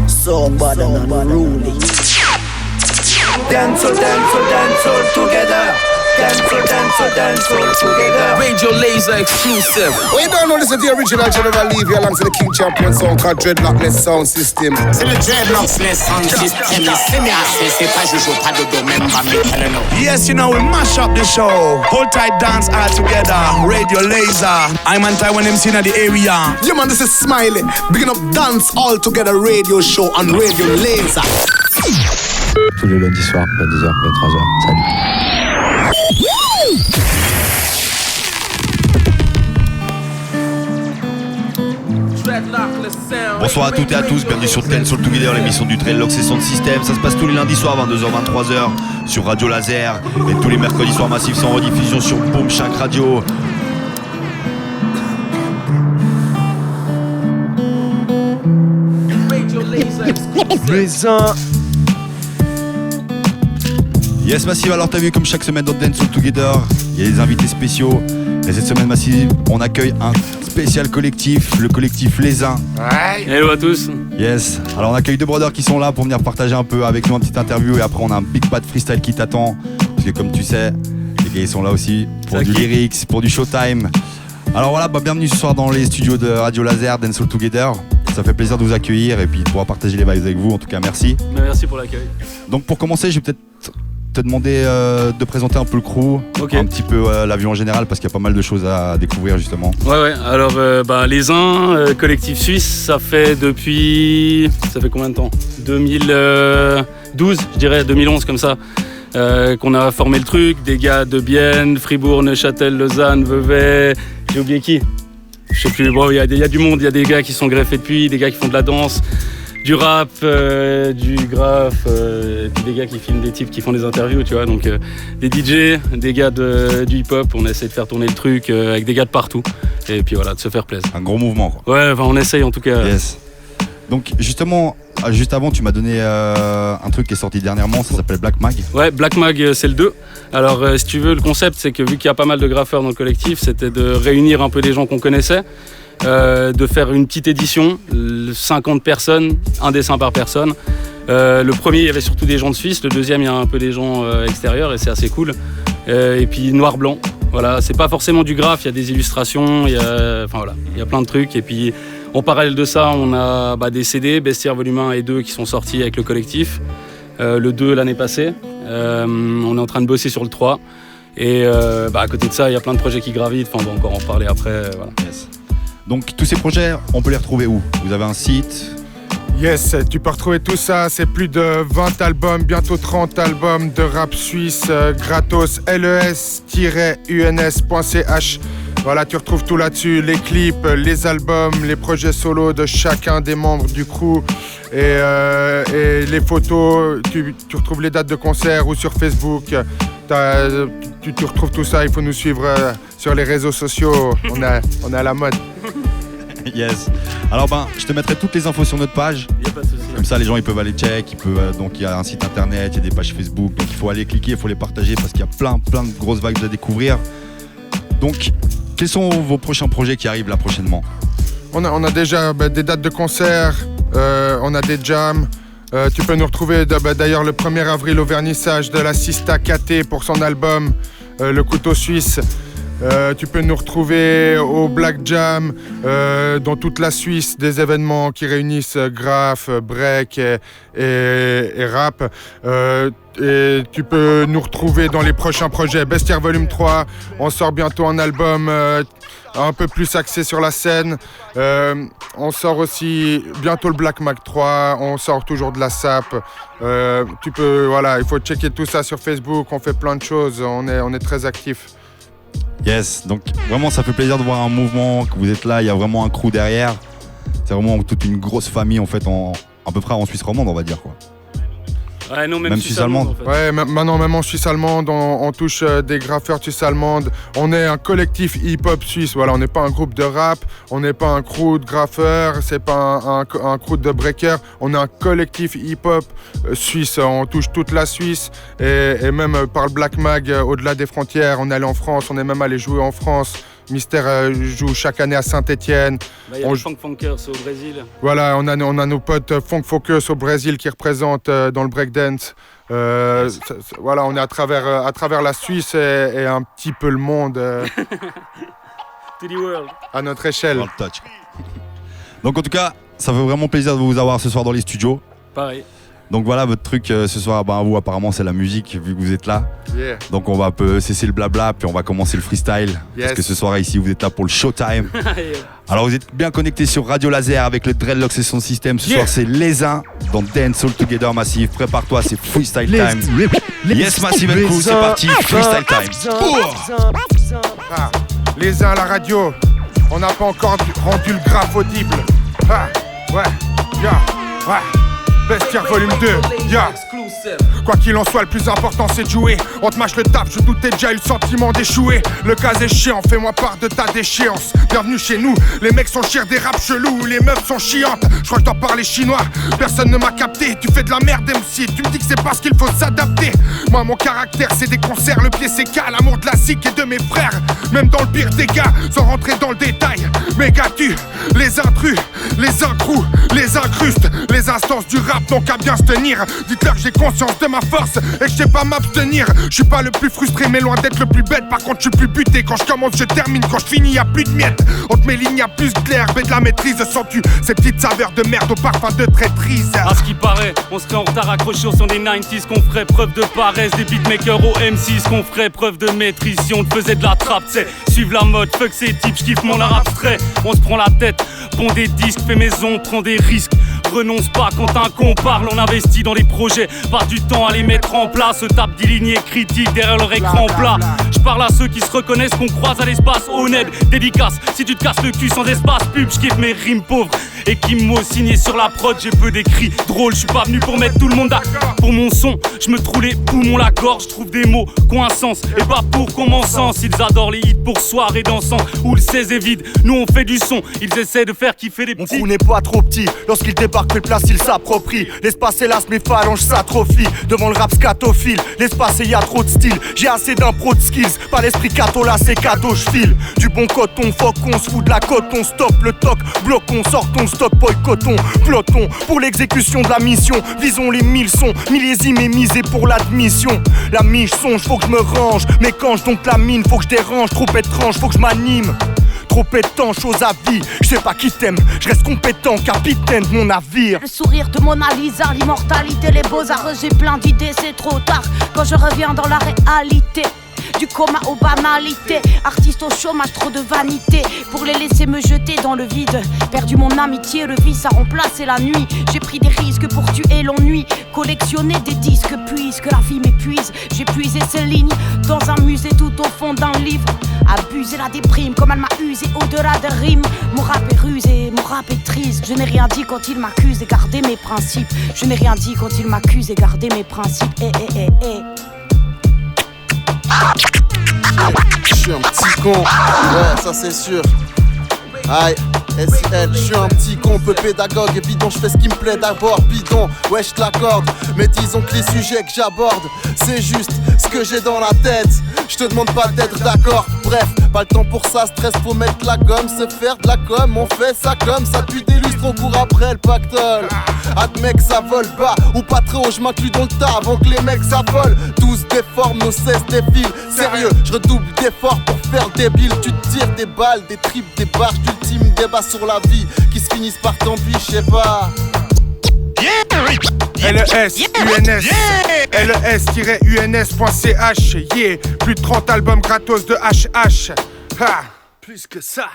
Somebody unruly. Dance together. Dance together. Radio Laser exclusive. We don't know this is the original General Levy alongside the King Champion song called Dreadlockless Sound System. C'est le Dreadlockless Sound System. C'est pas Jojo, pas de domaine, Yes, you know, we mash up the show. Hold tight, dance all together. Radio Laser. I'm on Taiwan MC in the area. Yeah man, this is Smiley. Bigging up Dance All Together radio show on Radio Laser. Tous les lundis soirs, 22h, 23h. Salut. Bonsoir à toutes et à tous, bienvenue sur Dance All Together, l'émission du Dreadlockless Sound System. Ça se passe tous les lundis soirs, 22h, 23h sur Radio Laser. Et tous les mercredis soirs massifs sans rediffusion sur Boom Shack Radio. Yes Massive, alors t'as vu comme chaque semaine dans Dance All Together, il y a des invités spéciaux. Et cette semaine Massive, on accueille un spécial collectif, le collectif Les Uns. Ouais. Hello à tous. Yes, alors on accueille deux brothers qui sont là pour venir partager un peu avec nous une petite interview. Et après on a un big pad freestyle qui t'attend. Parce que comme tu sais, les gars ils sont là aussi pour du lyrics, pour du showtime. Alors voilà, bienvenue ce soir dans les studios de Radio Laser, Dance All Together. Ça fait plaisir de vous accueillir et puis de pouvoir partager les vibes avec vous. En tout cas, merci. Merci pour l'accueil. Donc pour commencer, je vais peut-être te demander de présenter un peu le crew, un petit peu l'avion en général, parce qu'il y a pas mal de choses à découvrir justement. Ouais. Alors Les Uns, collectif suisse, ça fait combien de temps 2012, je dirais, 2011 comme ça. Qu'on a formé le truc, des gars de Bienne, Fribourg, Neuchâtel, Lausanne, Vevey, j'ai oublié qui ? Je sais plus, bon, il y a du monde, il y a des gars qui sont greffés depuis, des gars qui font de la danse, du rap, du graphe, et puis des gars qui filment des types qui font des interviews, tu vois, donc des DJ, des gars du hip-hop, on essaie de faire tourner le truc avec des gars de partout, et puis voilà, de se faire plaisir. Un gros mouvement quoi. Ouais, on essaye en tout cas. Yes. Donc justement, juste avant, tu m'as donné un truc qui est sorti dernièrement, ça s'appelle Black Mag. Ouais, Black Mag, c'est le 2. Alors, si tu veux, le concept, c'est que vu qu'il y a pas mal de graffeurs dans le collectif, c'était de réunir un peu des gens qu'on connaissait, de faire une petite édition, 50 personnes, un dessin par personne. Le premier, il y avait surtout des gens de Suisse, le deuxième, il y a un peu des gens extérieurs et c'est assez cool. Et puis noir-blanc, voilà, c'est pas forcément du graphe, il y a des illustrations, il y a plein de trucs. Et puis en parallèle de ça, on a des CD, Bestiaire volume 1 et 2 qui sont sortis avec le collectif. Le 2 l'année passée. On est en train de bosser sur le 3. Et à côté de ça, il y a plein de projets qui gravitent. Enfin, on va encore en parler après. Voilà. Yes. Donc tous ces projets, on peut les retrouver où ? Vous avez un site ? Yes, tu peux retrouver tout ça, c'est plus de 20 albums, bientôt 30 albums de rap suisse, gratos, les-uns.ch. Voilà, tu retrouves tout là-dessus, les clips, les albums, les projets solos de chacun des membres du crew et les photos, tu retrouves les dates de concert ou sur Facebook. Tu retrouves tout ça, il faut nous suivre sur les réseaux sociaux, on est à la mode. Yes. Alors je te mettrai toutes les infos sur notre page. Y a pas de souci. Comme ça les gens ils peuvent aller check, donc il y a un site internet, il y a des pages Facebook, donc il faut aller cliquer, il faut les partager parce qu'il y a plein de grosses vagues à découvrir. Donc quels sont vos prochains projets qui arrivent là prochainement ? On a déjà des dates de concert, on a des jams. Tu peux nous retrouver d'ailleurs le 1er avril au vernissage de la Sista KT pour son album Le Couteau Suisse. Tu peux nous retrouver au Black Jam dans toute la Suisse, des événements qui réunissent graph, break et rap. Et tu peux nous retrouver dans les prochains projets. Bestiaire Volume 3, on sort bientôt un album un peu plus axé sur la scène. On sort aussi bientôt le Black Mag 3, on sort toujours de la SAP. Il faut checker tout ça sur Facebook, on fait plein de choses, on est très actifs. Yes, donc vraiment ça fait plaisir de voir un mouvement, que vous êtes là, il y a vraiment un crew derrière. C'est vraiment toute une grosse famille en fait, à peu près en Suisse romande on va dire quoi. Ouais, non, même Suisse allemande. En fait. Ouais, maintenant même en Suisse allemande, on touche des graffeurs suisse allemandes. On est un collectif hip-hop suisse. Voilà, on n'est pas un groupe de rap, on n'est pas un crew de graffeurs, c'est pas un crew de breakers. On est un collectif hip-hop suisse. On touche toute la Suisse et même par le Black Mag, au-delà des frontières. On est allé en France, on est même allé jouer en France Mystère joue chaque année à Saint-Étienne. Là, il y a les Funk Funkers au Brésil. Voilà, on a nos potes Funk Focus au Brésil qui représentent dans le breakdance. Voilà, on est à travers la Suisse et un petit peu le monde. To the world. À notre échelle. Dans le touch. Donc en tout cas, ça fait vraiment plaisir de vous avoir ce soir dans les studios. Pareil. Donc voilà, votre truc ce soir, vous apparemment c'est la musique vu que vous êtes là. Yeah. Donc on va un peu cesser le blabla puis on va commencer le freestyle. Yes. Parce que ce soir ici vous êtes là pour le showtime. Alors vous êtes bien connectés sur Radio Laser avec le Dreadlocks et son système. Ce soir c'est les uns dans Dance All Together Massive. Prépare-toi, c'est freestyle time. Yes Massive & Crew, c'est parti, freestyle time. Ah, les uns à la radio, on n'a pas encore rendu le graphe audible. Ah, ouais, ouais. Bestiaire volume 2, Quoi qu'il en soit, le plus important c'est de jouer. On te mâche le taf, je doutais déjà eu le sentiment d'échouer. Le cas échéant, fais-moi part de ta déchéance. Bienvenue chez nous, les mecs sont chers des raps chelous. Les meufs sont chiantes, je crois que je dois parler chinois. Personne ne m'a capté, tu fais de la merde MC. Tu me dis que c'est parce qu'il faut s'adapter. Moi mon caractère c'est des concerts, le pied c'est qu'à l'amour de la zik et de mes frères. Même dans le pire des cas, sans rentrer dans le détail. Méga tu, les intrus, les incrous, les incrustes. Les instances du rap n'ont qu'à bien se tenir. Dites-leur que j'ai conscience de ma force et que je sais pas m'abstenir. Je suis pas le plus frustré mais loin d'être le plus bête. Par contre je suis plus buté, quand je commence je termine. Quand je finis y'a plus de miettes. Entre mes lignes y'a plus de l'herbe et de la maîtrise. Sens-tu ces petites saveurs de merde au parfum de traîtrise. À ce qui paraît, on serait en retard accroché au son des 90s. Qu'on ferait preuve de paresse, des beatmakers au M6. Qu'on ferait preuve de maîtrise si on te faisait de la trappe. C'est suivre la mode, fuck ces types, j'kiffe mon art abstrait. On se prend la tête, pond des disques, fait maison, prend des risques. Renonce pas quand un con parle, on investit dans les projets. Pas du temps à les mettre en place, se tape des lignées critiques derrière leur écran plat. Je parle à ceux qui se reconnaissent, qu'on croise à l'espace honnête. Dédicace, si tu te casses le cul sans espace pub, j'kiffe mes rimes pauvres. Et qui m'ont signé sur la prod, j'ai peu d'écrits drôles. J'suis pas venu pour mettre tout le monde d'accord. Pour mon son, j'me trouve les poumons, la gorge, j'trouve des mots qui ont un sens. Et pas pour qu'on m'en sens, ils adorent les hits pour soirée dansant. Où le 16 est vide, nous on fait du son. Ils essaient de faire kiffer les petits. Mon crew n'est pas trop petit, lorsqu'il débarque, fait place, il s'approprie. L'espace hélas, mes phalanges s'atrophient. Devant le rap scatophile, l'espace et y'a trop de style. J'ai assez d'impro de skills, pas l'esprit cato là, c'est cadeau, j'file. Du bon coton, faut qu'on se fout de la coton. Stop le toc, bloquons, sortons, stock, boycottons, peloton. Pour l'exécution de la mission, visons les 1000 sons. Millésime et misé pour l'admission. La miche songe, faut que je me range. Mais quand je donc la mine, faut que je dérange. Trop étrange, faut que je m'anime. Trop étanche aux avis, je sais pas qui t'aime, je reste compétent, capitaine de mon navire. Le sourire de Mona Lisa, l'immortalité, les beaux-arts, j'ai plein d'idées, c'est trop tard quand je reviens dans la réalité. Du coma aux banalités, artiste au chômage, trop de vanité pour les laisser me jeter dans le vide. Perdu mon amitié, le vice a remplacé la nuit. J'ai pris des risques pour tuer l'ennui, collectionner des disques puisque la vie m'épuise. J'ai puisé ces lignes dans un musée tout au fond d'un livre. Abuser la déprime comme elle m'a usé au-delà des rimes. Mon rap est rusé, mon rap est triste. Je n'ai rien dit quand il m'accuse et gardé mes principes. Je n'ai rien dit quand il m'accuse et gardé mes principes. Je suis un petit con, ouais, ça c'est sûr. Aïe, SL, je suis un petit con, peu pédagogue et bidon, je fais ce qui me plaît d'abord, bidon, ouais je te l'accorde. Mais disons que les sujets que j'aborde, c'est juste ce que j'ai dans la tête. Je te demande pas d'être d'accord, bref, pas le temps pour ça, stress, faut mettre la gomme, se faire de la com, on fait ça comme ça, tu d'illustre, on court après le pactole. Admets que ça vole bas ou pas très haut, je m'inclus dans le tas avant que les mecs s'affolent. 12 déforment, nos 16 défilent. Sérieux, je redouble d'efforts pour faire le débile. Tu te tires des balles, des tripes, des barges d'ultime débat sur la vie qui se finissent par tant pis, je sais pas. LES-UNS LES-UNS.ch yeah. Plus de 30 albums gratos de HH ha. Plus que ça.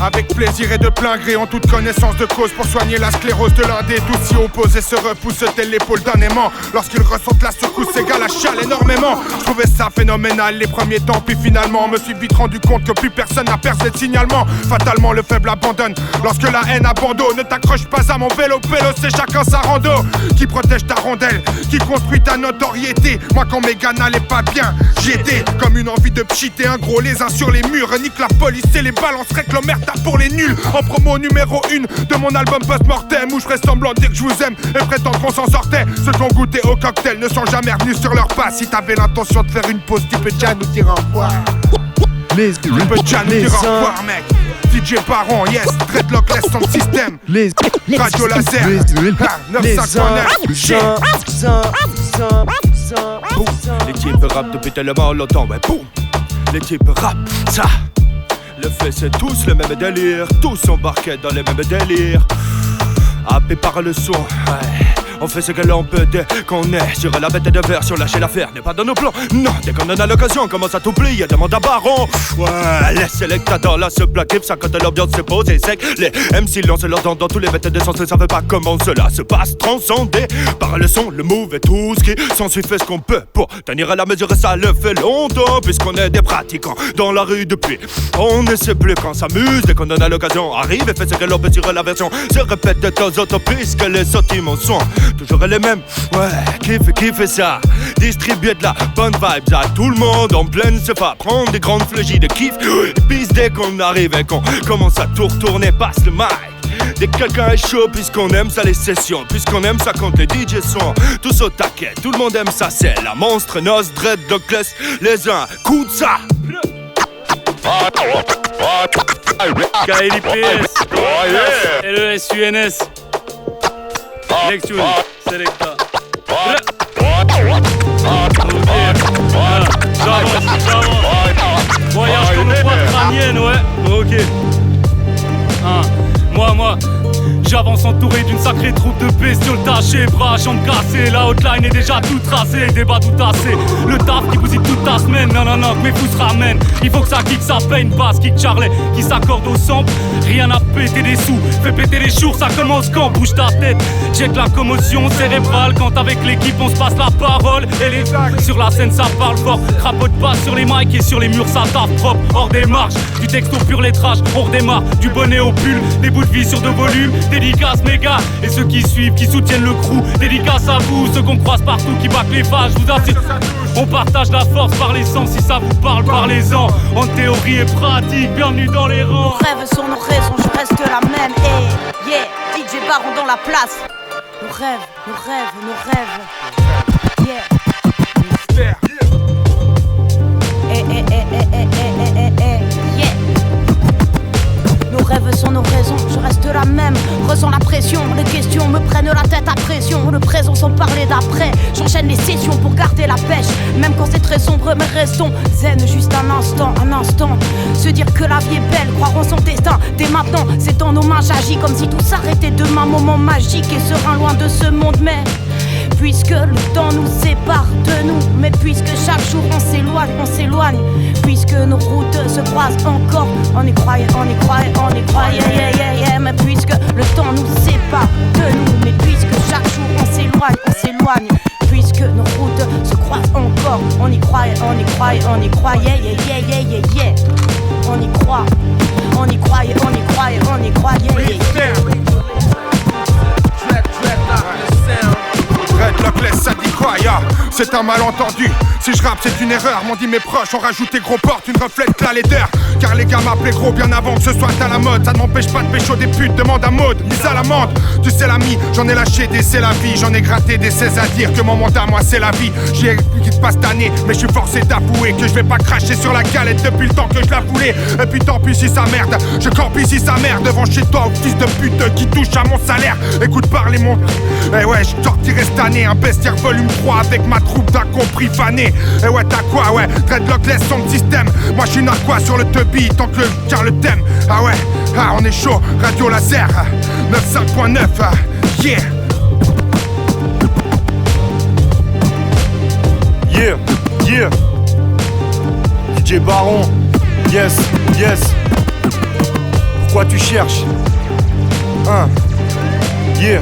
Avec plaisir et de plein gré, en toute connaissance de cause, pour soigner la sclérose de l'un des tous s'y oppose et se repousse tel l'épaule d'un aimant. Lorsqu'il ressentent la secousse, ces gars la chialent énormément. Je trouvais ça phénoménal les premiers temps, puis finalement me suis vite rendu compte que plus personne n'a percé de signalement. Fatalement le faible abandonne, lorsque la haine abandonne. Ne t'accroche pas à mon vélo, c'est chacun sa rando. Qui protège ta rondelle, qui construit ta notoriété. Moi quand mes gars n'allaient pas bien, j'y étais comme une envie de pchiter un gros les uns sur les murs. Nique la police et les balancerait que l'emmerde pour les nuls. En promo numéro 1 de mon album Post-Mortem, où je ferais semblant de dire que je vous aime et prétendre qu'on s'en sortait. Ceux qui ont goûté au cocktail ne sont jamais revenus sur leur pas. Si t'avais l'intention de faire une pause, tu peux déjà nous dire au revoir. Tu peux déjà nous dire au revoir, mec. DJ Baron, yes, dreadlockless son système. Radio Laser, 959, shit. L'équipe rap depuis tellement longtemps, ouais, boum. L'équipe rap, ça. Le fait c'est tous le même délire, tous embarqués dans les mêmes délires. Happé par le son, ouais. On fait ce que l'on peut dès qu'on est sur la bête de verre, sur lâcher l'affaire n'est pas dans nos plans. Non, dès qu'on en a l'occasion, on commence à t'oublier, demande à Baron. Ouais, laisse les dans la se plaquer, ça quand l'ambiance se pose et sec. Les MC lancent leurs dents dans tous les bêtes de sens, et ça fait pas comment cela se passe. Transcendé par le son, le move et tout ce qui s'ensuit, fait ce qu'on peut pour tenir à la mesure, ça le fait longtemps, puisqu'on est des pratiquants dans la rue depuis. On ne sait plus quand s'amuse, dès qu'on en a l'occasion, arrive et fait ce que l'on peut sur la version. Se répète de temps en temps, puisque les sentiments sont toujours les mêmes, ouais, kiffe ça. Distribuer de la bonne vibes à tout le monde en pleine cefa. Prendre des grandes flégies de kiff. Et puis dès qu'on arrive et qu'on commence à tout retourner, passe le mic. Dès que quelqu'un est chaud, puisqu'on aime ça les sessions, puisqu'on aime ça quand les DJ sont tous au taquet. Tout le monde aime ça, c'est la monstre noce, dreadlockless, les uns, coup de ça. KLIPS, LESUNS. Lecture, Selecta. J'avance. Voyage comme une boîte crânienne, ouais. Ok. Moi, j'avance entouré d'une sacrée troupe de bestioles tachées, bras, jambes cassées, la hotline est déjà tout tracée, débat tout tassé, le taf qui bousille toute ta semaine, non, que mes fous se ramènent, il faut que ça kick, ça paye une basse, kick Charlie, qui s'accorde au sample, rien à péter des sous, fais péter les jours, ça commence quand, bouge ta tête, check la commotion cérébrale, quand avec l'équipe on se passe la parole, et les sur la scène ça parle fort, crapote pas sur les mics et sur les murs ça tape propre, hors des marches, du texte au pur lettrage, on redémarre, du bonnet au pull, des bouts de vie sur de volume, dédicace méga, et ceux qui suivent, qui soutiennent le crew, dédicace à vous, ceux qu'on croise partout, qui backent les phases, je vous assure, on partage la force par les sens, si ça vous parle, parlez-en, en théorie et pratique, bienvenue dans les rangs. Nos rêves sont nos raisons, je reste la même, et yeah, DJ Baron dans la place. Nos rêves, yeah. Yeah. Nos rêves sont nos raisons, je reste la même. Ressens la pression, les questions me prennent la tête à pression. Le présent sans parler d'après, j'enchaîne les sessions pour garder la pêche. Même quand c'est très sombre, mais restons zen juste un instant. Se dire que la vie est belle, croire en son destin. Dès maintenant, c'est dans nos mains, j'agis comme si tout s'arrêtait demain. Moment magique et serein loin de ce monde, mais puisque le temps nous sépare de nous, mais puisque chaque jour on s'éloigne, puisque nos routes se croisent encore, on y croyait, yeah, mais puisque le temps nous sépare de nous, mais puisque chaque jour on s'éloigne, puisque nos routes se croisent encore, on y croyait, yeah, on y croyait, yeah. Dreadlockless, ça dit quoi, ya? C'est un malentendu. Si je rappe, c'est une erreur. M'ont dit mes proches ont rajouté gros porte, une reflète la laideur. Car les gars m'appelaient gros bien avant que ce soit à la mode. Ça ne m'empêche pas de pécho des putes, demande à Maud, mise à l'amende. Tu sais l'ami, j'en ai lâché des c'est la vie. J'en ai gratté des 16 à dire que mon mandat, moi c'est la vie. J'y ai expliqué pas cette année, mais je suis forcé d'avouer que je vais pas cracher sur la galette depuis le temps que je la voulais. Et puis tant pis si ça merde, je campe ici sa mère devant chez toi, au fils de pute qui touche à mon salaire. Écoute parler mon... Eh ouais, je sortirai cette année un bestiaire volume 3 avec ma troupe d'incompris fanés. Eh ouais, t'as quoi, ouais, dreadlockless son système. Moi je suis narquois sur le tebi tant que car le thème. Ah ouais, ah on est chaud, Radio Laser 95.9, yeah. Yeah, DJ Baron, yes. Pourquoi tu cherches? Yeah.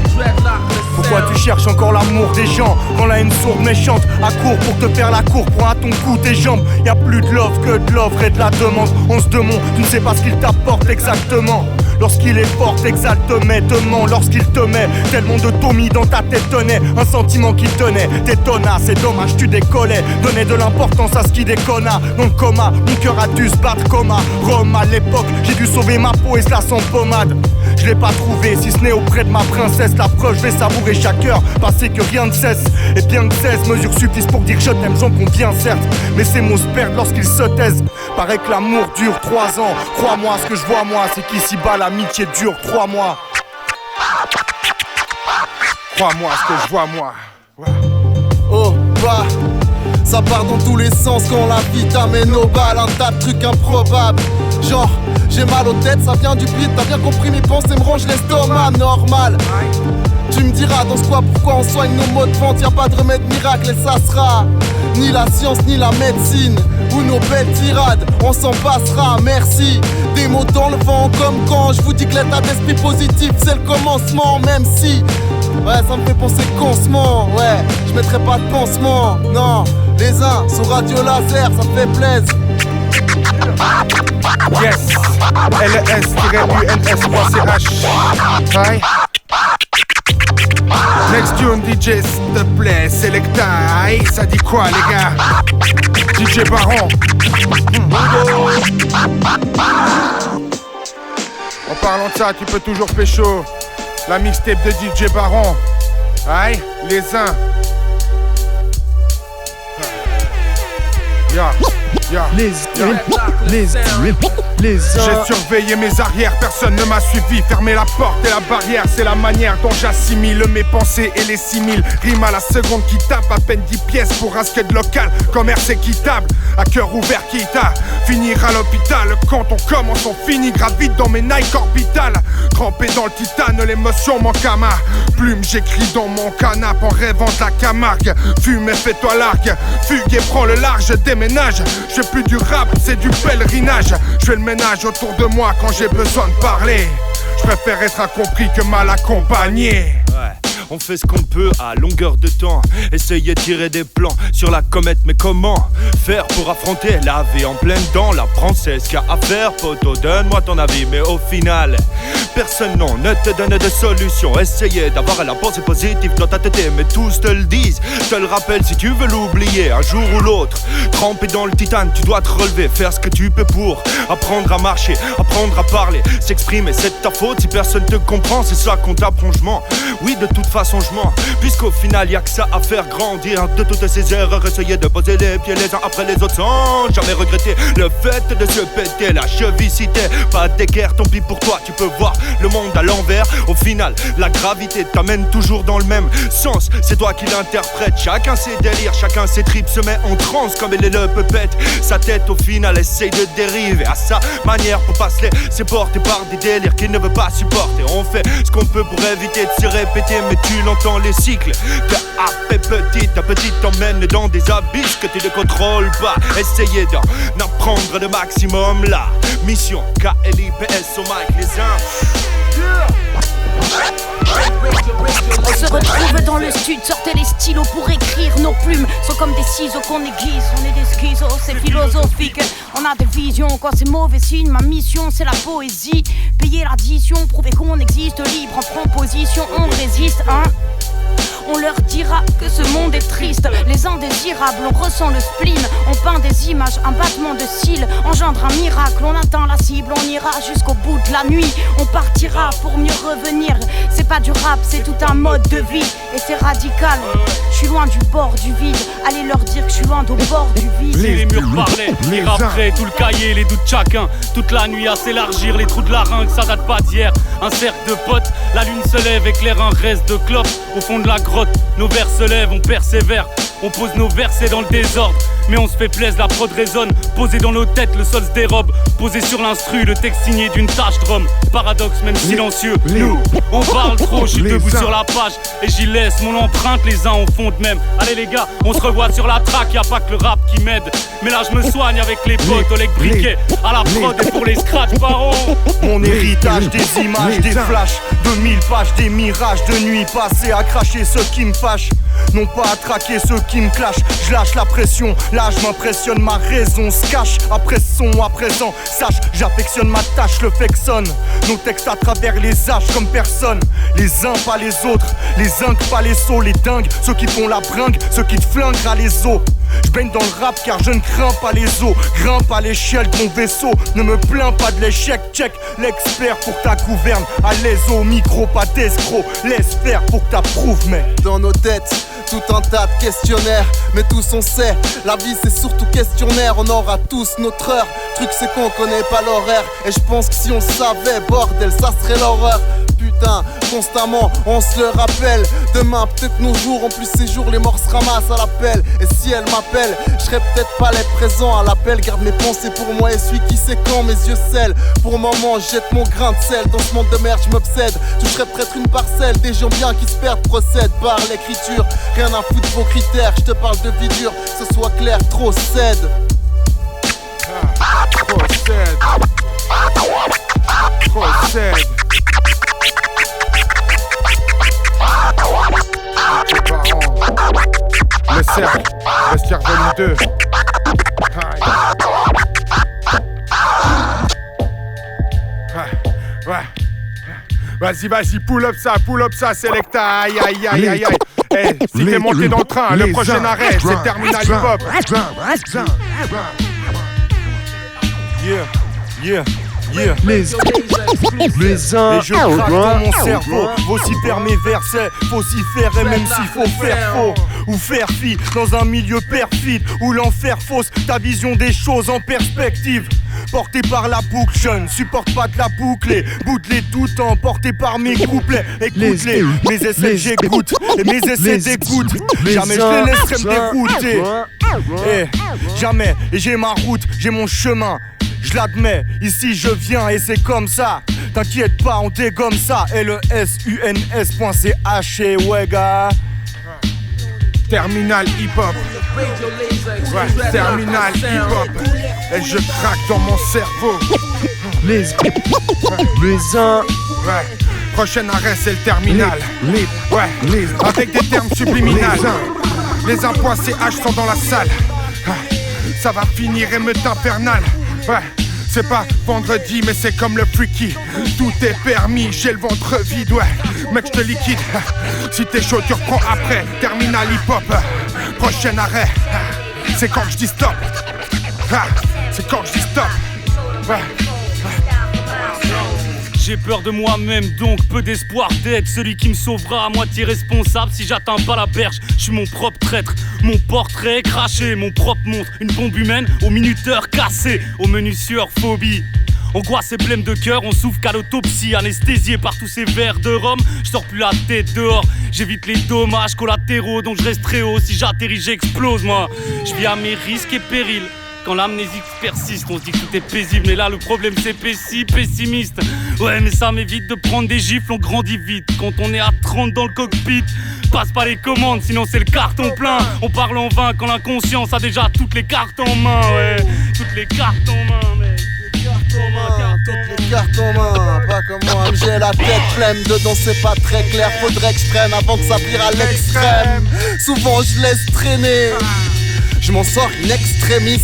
Pourquoi tu cherches encore l'amour des gens quand la haine sourde méchante accourt pour te faire la cour, prends à ton cou tes jambes. Y'a plus de love que de l'offre et de la demande. On se demande, tu ne sais pas ce qu'il t'apporte exactement. Lorsqu'il est fort, t'exaltement, te ment. Lorsqu'il te met tellement de Tommy dans ta tête, tenait un sentiment qui tenait. T'étonna, c'est dommage, tu décollais. Donnais de l'importance à ce qui déconna. Dans le coma, mon cœur a dû se battre comme à Rome. À l'époque, j'ai dû sauver ma peau et cela sans pommade. Je l'ai pas trouvé, si ce n'est auprès de ma princesse. La preuve, je vais savourer chaque heure, passer que rien ne cesse. Et bien que 16 mesures suffisent pour dire je t'aime, j'en conviens certes. Mais ces mots se perdent lorsqu'ils se taisent. Paraît que l'amour dure 3 ans. Crois-moi, ce que je vois moi, c'est qu'ici-bas l'amitié dure 3 mois. Crois-moi, ce que je vois moi. Ouais. Oh bah, ça part dans tous les sens quand la vie t'amène au bal. Un tas de trucs improbables. Genre, j'ai mal aux têtes, ça vient du beat. T'as bien compris, mes pensées me rongent l'estomac. Normal. Tu me diras dans ce quoi, pourquoi on soigne nos maux de vente. Y'a pas de remède miracle et ça sera ni la science ni la médecine ou nos belles tirades, on s'en passera, merci. Des mots dans le vent comme quand je vous dis que l'état d'esprit positif c'est le commencement. Même si, ouais, ça me fait penser conscient. Ouais, je mettrai pas de pansement. Non, les uns sur radio laser, ça me fait plaisir. Yes, LS-UNS.ch. Aïe. Next tune DJ s'il te plaît, Selecta. Aïe, ça dit quoi les gars? DJ Baron. En parlant de ça, tu peux toujours pécho la mixtape de DJ Baron. Aïe, les uns. Yeah. J'ai surveillé mes arrières, personne ne m'a suivi. Fermer la porte et la barrière, c'est la manière dont j'assimile mes pensées et les simils. Rime à la seconde qui tape, à peine 10 pièces pour un skate local. Commerce équitable, à cœur ouvert quitte à finir à l'hôpital. Quand on commence, on finit gravite dans mes Nike orbitales. Trempé dans le titane, l'émotion manque à ma plume. J'écris dans mon canapé en rêvant de la Camargue. Fume et fais-toi largue, fugue et prends le large, déménage. Je fais plus du rap, c'est du pèlerinage. Je fais le ménage autour de moi quand j'ai besoin de parler. Je préfère être incompris que mal accompagné. On fait ce qu'on peut à longueur de temps. Essayer de tirer des plans sur la comète, mais comment faire pour affronter la vie en pleine dent? La princesse qui a à faire, poto, donne-moi ton avis. Mais au final, personne non ne te donne de solution. Essayer d'avoir la pensée positive dans ta tête, mais tous te le disent. Te le rappelle si tu veux l'oublier un jour ou l'autre. Trempé dans le titane, tu dois te relever, faire ce que tu peux pour apprendre à marcher, apprendre à parler, s'exprimer. C'est ta faute si personne te comprend, c'est ça qu'on t'apprend, je mens. Oui, de toute façon je mens, puisqu'au final y'a que ça à faire grandir. De toutes ces erreurs, essayer de poser les pieds les uns après les autres sans jamais regretter le fait de se péter la chevicité. Pas d'équerre, tant pis pour toi, tu peux voir le monde à l'envers. Au final, la gravité t'amène toujours dans le même sens. C'est toi qui l'interprète, chacun ses délires, chacun ses tripes se met en transe comme elle le pète. Sa tête au final essaye de dériver à sa manière pour pas se laisser porter par des délires qu'il ne veut pas supporter. On fait ce qu'on peut pour éviter de se répéter, mais tu l'entends les cycles que à petit t'emmène dans des abysses que tu ne contrôles pas. Essayez d'en apprendre le maximum. La mission KLIPS au mic, les uns. On se retrouve dans le stud, sortez les stylos pour écrire. Nos plumes sont comme des ciseaux qu'on aiguise. On est des schizos, c'est philosophique. On a des visions quand c'est mauvais signe. Ma mission c'est la poésie. Payer l'addition, prouver qu'on existe libre en proposition. On résiste, hein. On leur dira que ce monde est triste. Les indésirables, on ressent le spleen. On peint des images, un battement de cils engendre un miracle. On atteint la cible, on ira jusqu'au bout de la nuit. On partira pour mieux revenir. C'est pas du rap, c'est tout un mode de vie. Et c'est radical, je suis loin du bord du vide. Allez leur dire que je suis loin au bord du vide. Les murs parlaient, les rapperaient, tout le cahier, les doutes chacun. Toute la nuit à s'élargir, les trous de la ringue, ça date pas d'hier. Un cercle de potes, la lune se lève, éclaire un reste de clopes. Au fond de la grotte, nos vers se lèvent, on persévère. On pose nos versets dans le désordre, mais on se fait plaisir, la prod résonne. Posé dans nos têtes, le sol se dérobe. Posé sur l'instru, le texte signé d'une tâche drum. Paradoxe, même silencieux, nous, on parle trop. Je suis debout sur la page et j'y laisse mon empreinte, les uns en font de même. Allez les gars, on se revoit sur la track, y'a pas que le rap qui m'aide. Mais là je me soigne avec les potes, Oleg Briquet à la prod et pour les scratch Baron. Mon héritage, des images, des flashs, 2000 pages, des mirages, de nuit passées à cracher ceux qui me fâchent. Non pas à traquer ceux qui me clashent. Je lâche la pression, là je m'impressionne, ma raison se cache. Après son, à présent, sache, j'affectionne ma tâche, le fexonne. Nos textes à travers les âges comme personne. Les uns pas les autres, les inques pas les sauts, les dingues, ceux qui font la bringue, ceux qui te flinguent à les os. Je baigne dans le rap car je ne crains pas les eaux. Grimpe à l'échelle de mon vaisseau. Ne me plains pas de l'échec. Check l'expert pour ta gouverne. À l'aise au micro, pas d'escroc. Laisse faire pour que t'approuves, mec. Dans nos têtes, tout un tas de questionnaires. Mais tous on sait, la vie c'est surtout questionnaire. On aura tous notre heure. Truc c'est qu'on connaît pas l'horaire. Et je pense que si on savait, bordel, ça serait l'horreur. Putain, constamment on se le rappelle. Demain peut-être nos jours, en plus ces jours les morts se ramassent à l'appel. Et si elle m'appelle, je serai peut-être pas les présents à l'appel. Garde mes pensées pour moi et suis qui sait quand mes yeux scellent. Pour le moment jette mon grain de sel. Dans ce monde de merde je m'obsède. Toucherai peut-être une parcelle. Des gens bien qui se perdent procèdent par l'écriture. Rien à foutre de vos critères. Je te parle de vie dure, que ce soit clair, trop cède. Procède. Le cercle, vestiaire volume 2. Ouais. Vas-y, pull up ça, Selecta. Aïe. Hey, si t'es monté dans le train, le prochain arrêt, c'est Terminal Hip Hop. Yeah. Et je craque dans mon cerveau. Faut s'y faire mes versets, faut s'y faire et même s'il faut faire faux ou faire fi dans un milieu perfide où l'enfer fausse ta vision des choses en perspective. Porté par la boucle, je ne supporte pas de la boucler. Boucler tout temps, porté par mes couplets. Écoute-les, mes essais j'écoute. Et mes essais d'écoute, jamais je les laisserai me dérouter. Jamais, et j'ai ma route, j'ai mon chemin. Je l'admets, ici je viens et c'est comme ça. T'inquiète pas, on dégomme ça. LESUNS.ch et ouais gars. Terminal Hip Hop. Ouais, Terminal Hip Hop. Et je craque dans mon cerveau. Ouais. Prochain arrêt c'est le terminal. Ouais, avec des termes subliminales. Les impoints CH sont dans la salle. Ça va finir émeute infernale. Ouais, c'est pas vendredi mais c'est comme le freaky. Tout est permis, j'ai le ventre vide, ouais. Mec je te liquide. Si t'es chaud tu reprends après. Terminal hip hop. Prochain arrêt. C'est quand je dis stop. C'est quand je dis stop. Ouais. J'ai peur de moi-même, donc peu d'espoir d'être celui qui me sauvera, à moitié responsable si j'atteins pas la berge. Je suis mon propre traître, mon portrait craché, mon propre montre, une bombe humaine au minuteur cassé, au menu sueur phobie. Angoisse et blême de cœur, on souffre qu'à l'autopsie. Anesthésié par tous ces verres de rhum, je sors plus la tête dehors. J'évite les dommages collatéraux, donc je reste très haut. Si j'atterris, j'explose, moi. Je vis à mes risques et périls. Quand l'amnésie persiste, on se dit que tout est paisible. Mais là, le problème, c'est pessimiste. Ouais, mais ça m'évite de prendre des gifles, on grandit vite. Quand on est à 30 dans le cockpit, passe pas les commandes, sinon c'est le carton plein. On parle en vain quand l'inconscience a déjà toutes les cartes en main, ouais. Toutes les cartes en main, mec. Toutes les cartes en main, pas comme moi, j'ai la tête flemme, dedans c'est pas très clair, faudrait que je prenne avant que ça vire à l'extrême. Souvent je laisse traîner, je m'en sors in extremis.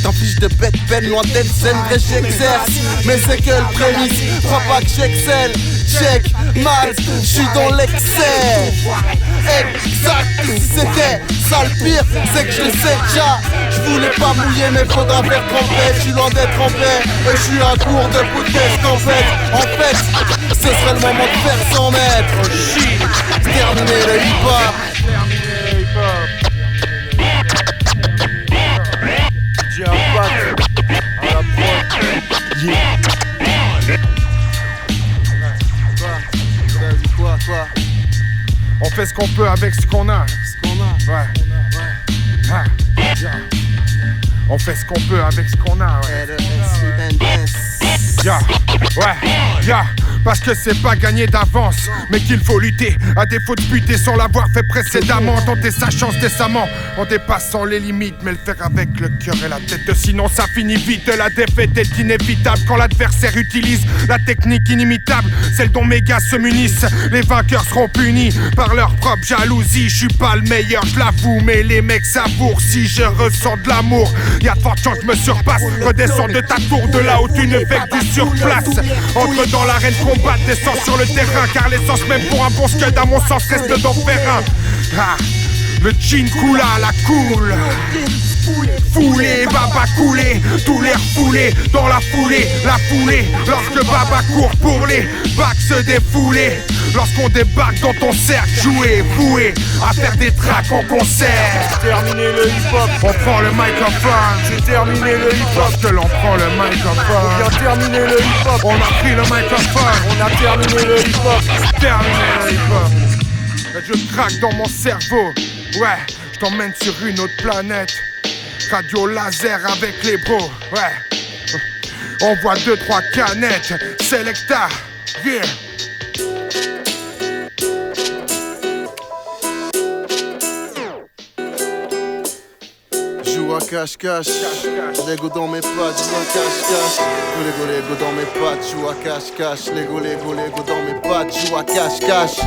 T'infliges de bête peine, loin d'être zen, vrai j'exerce. Mais c'est que le prémisse, crois pas que j'excelle. Check, mat, j'suis dans l'excès. Exact, si c'était ça le pire, c'est que je le sais déjà. J'voulais pas mouiller mais faudra faire tremper. J'suis loin d'être en paix, et j'suis à court de bout de test en fait, ce serait le moment de faire 100 mètres. Oh shit, terminer le hip-hop. J'ai un pack à la prod. Yeah. Quoi On fait ce qu'on peut avec ce qu'on a. Ouais. Ah, yeah. On fait ce qu'on peut avec ce qu'on a. Ouais. Yeah. Ouais. Yeah. Parce que c'est pas gagné d'avance, mais qu'il faut lutter. À défaut de buter sans l'avoir fait précédemment. Tenter sa chance décemment, en dépassant les limites. Mais le faire avec le cœur et la tête, sinon ça finit vite. La défaite est inévitable quand l'adversaire utilise la technique inimitable, celle dont mes gars se munissent. Les vainqueurs seront punis par leur propre jalousie. Je suis pas le meilleur, je l'avoue, mais les mecs savourent. Si je ressens de l'amour, y'a de fortes chances que je me surpasse. Redescends de ta tour, de là où tu ne fais que du surplace. Entre dans l'arène, combat, descends sur le terrain. Car l'essence même pour un bon scud, à mon sens, reste d'en faire un. Ah. Le jean coule à la cool. Foulé, Baba coulé, tout l'air foulé, dans la foulée, lorsque Baba court pour les bacs se défouler, lorsqu'on débarque dans ton cercle, jouer, voué, à faire des tracks en concert. C'est terminé le hip-hop, on prend le microphone. C'est terminé le hip-hop, que l'on prend le microphone. On vient terminer le hip-hop, on a pris le microphone. On a terminé le hip-hop, terminé le hip-hop. Je craque dans mon cerveau, ouais, je t'emmène sur une autre planète. Radio laser avec les bros, ouais. On voit 2-3 canettes, Selecta, yeah. Joue à cache-cache, Lego dans mes pattes, joue à cache-cache. Lego dans mes pattes, joue à cache-cache. Lego dans mes pattes, joue à cache-cache.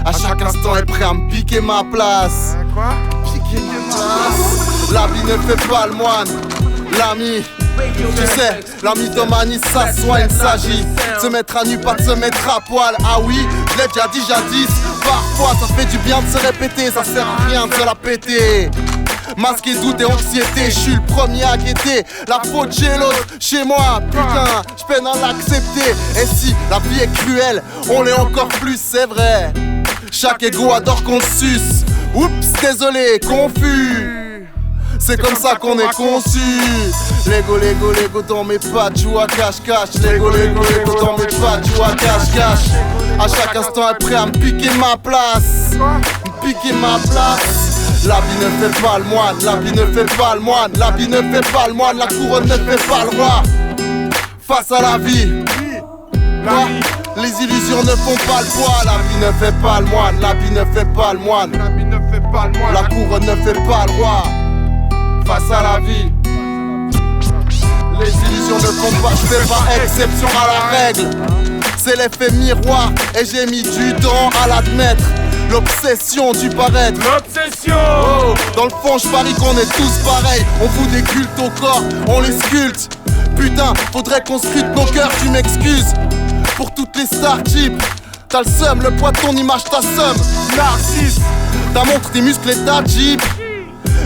À chaque instant est prêt à me piquer ma place. Quoi? Piquer ma place. La vie ne fait pas le moine, l'ami. Tu sais, la mythomanie ça soigne, s'agit de se mettre à nu, pas de se mettre à poil. Ah oui, je l'ai déjà dit jadis. Parfois ça fait du bien de se répéter, ça sert à rien de se la péter. Masque et doute et anxiété, je suis le premier à guetter. La faute chez l'autre, chez moi, putain, je peine à l'accepter. Et si la vie est cruelle, on l'est encore plus, c'est vrai. Chaque ego adore qu'on se suce. Oups, désolé, confus. C'est comme ça qu'on est conçu. Lego dans mes pattes, joue à cache-cache. Lego dans mes pattes, joue à cache-cache. À chaque instant est prêt à me piquer ma place. Me piquer ma place. La vie ne fait pas le moine, la vie ne fait pas le moine, la vie ne fait pas le moine, la couronne ne fait pas le roi. Face à la vie, les illusions ne font pas le poids. La vie ne fait pas le moine, la vie ne fait pas le moine, la vie ne fait pas le moine, la couronne ne fait pas le roi. Face à la vie, les illusions ne font pas, je fais pas exception à la règle. C'est l'effet miroir et j'ai mis du temps à l'admettre. L'obsession du paraître. L'obsession. Oh, dans le fond je parie qu'on est tous pareils. On fout des cultes au corps, on les sculpte. Putain, faudrait qu'on scrute nos cœurs, tu m'excuses. Pour toutes les Starship, t'as le seum, le poids de ton image, ta somme. Narcisse, ta montre, tes muscles et ta jeep.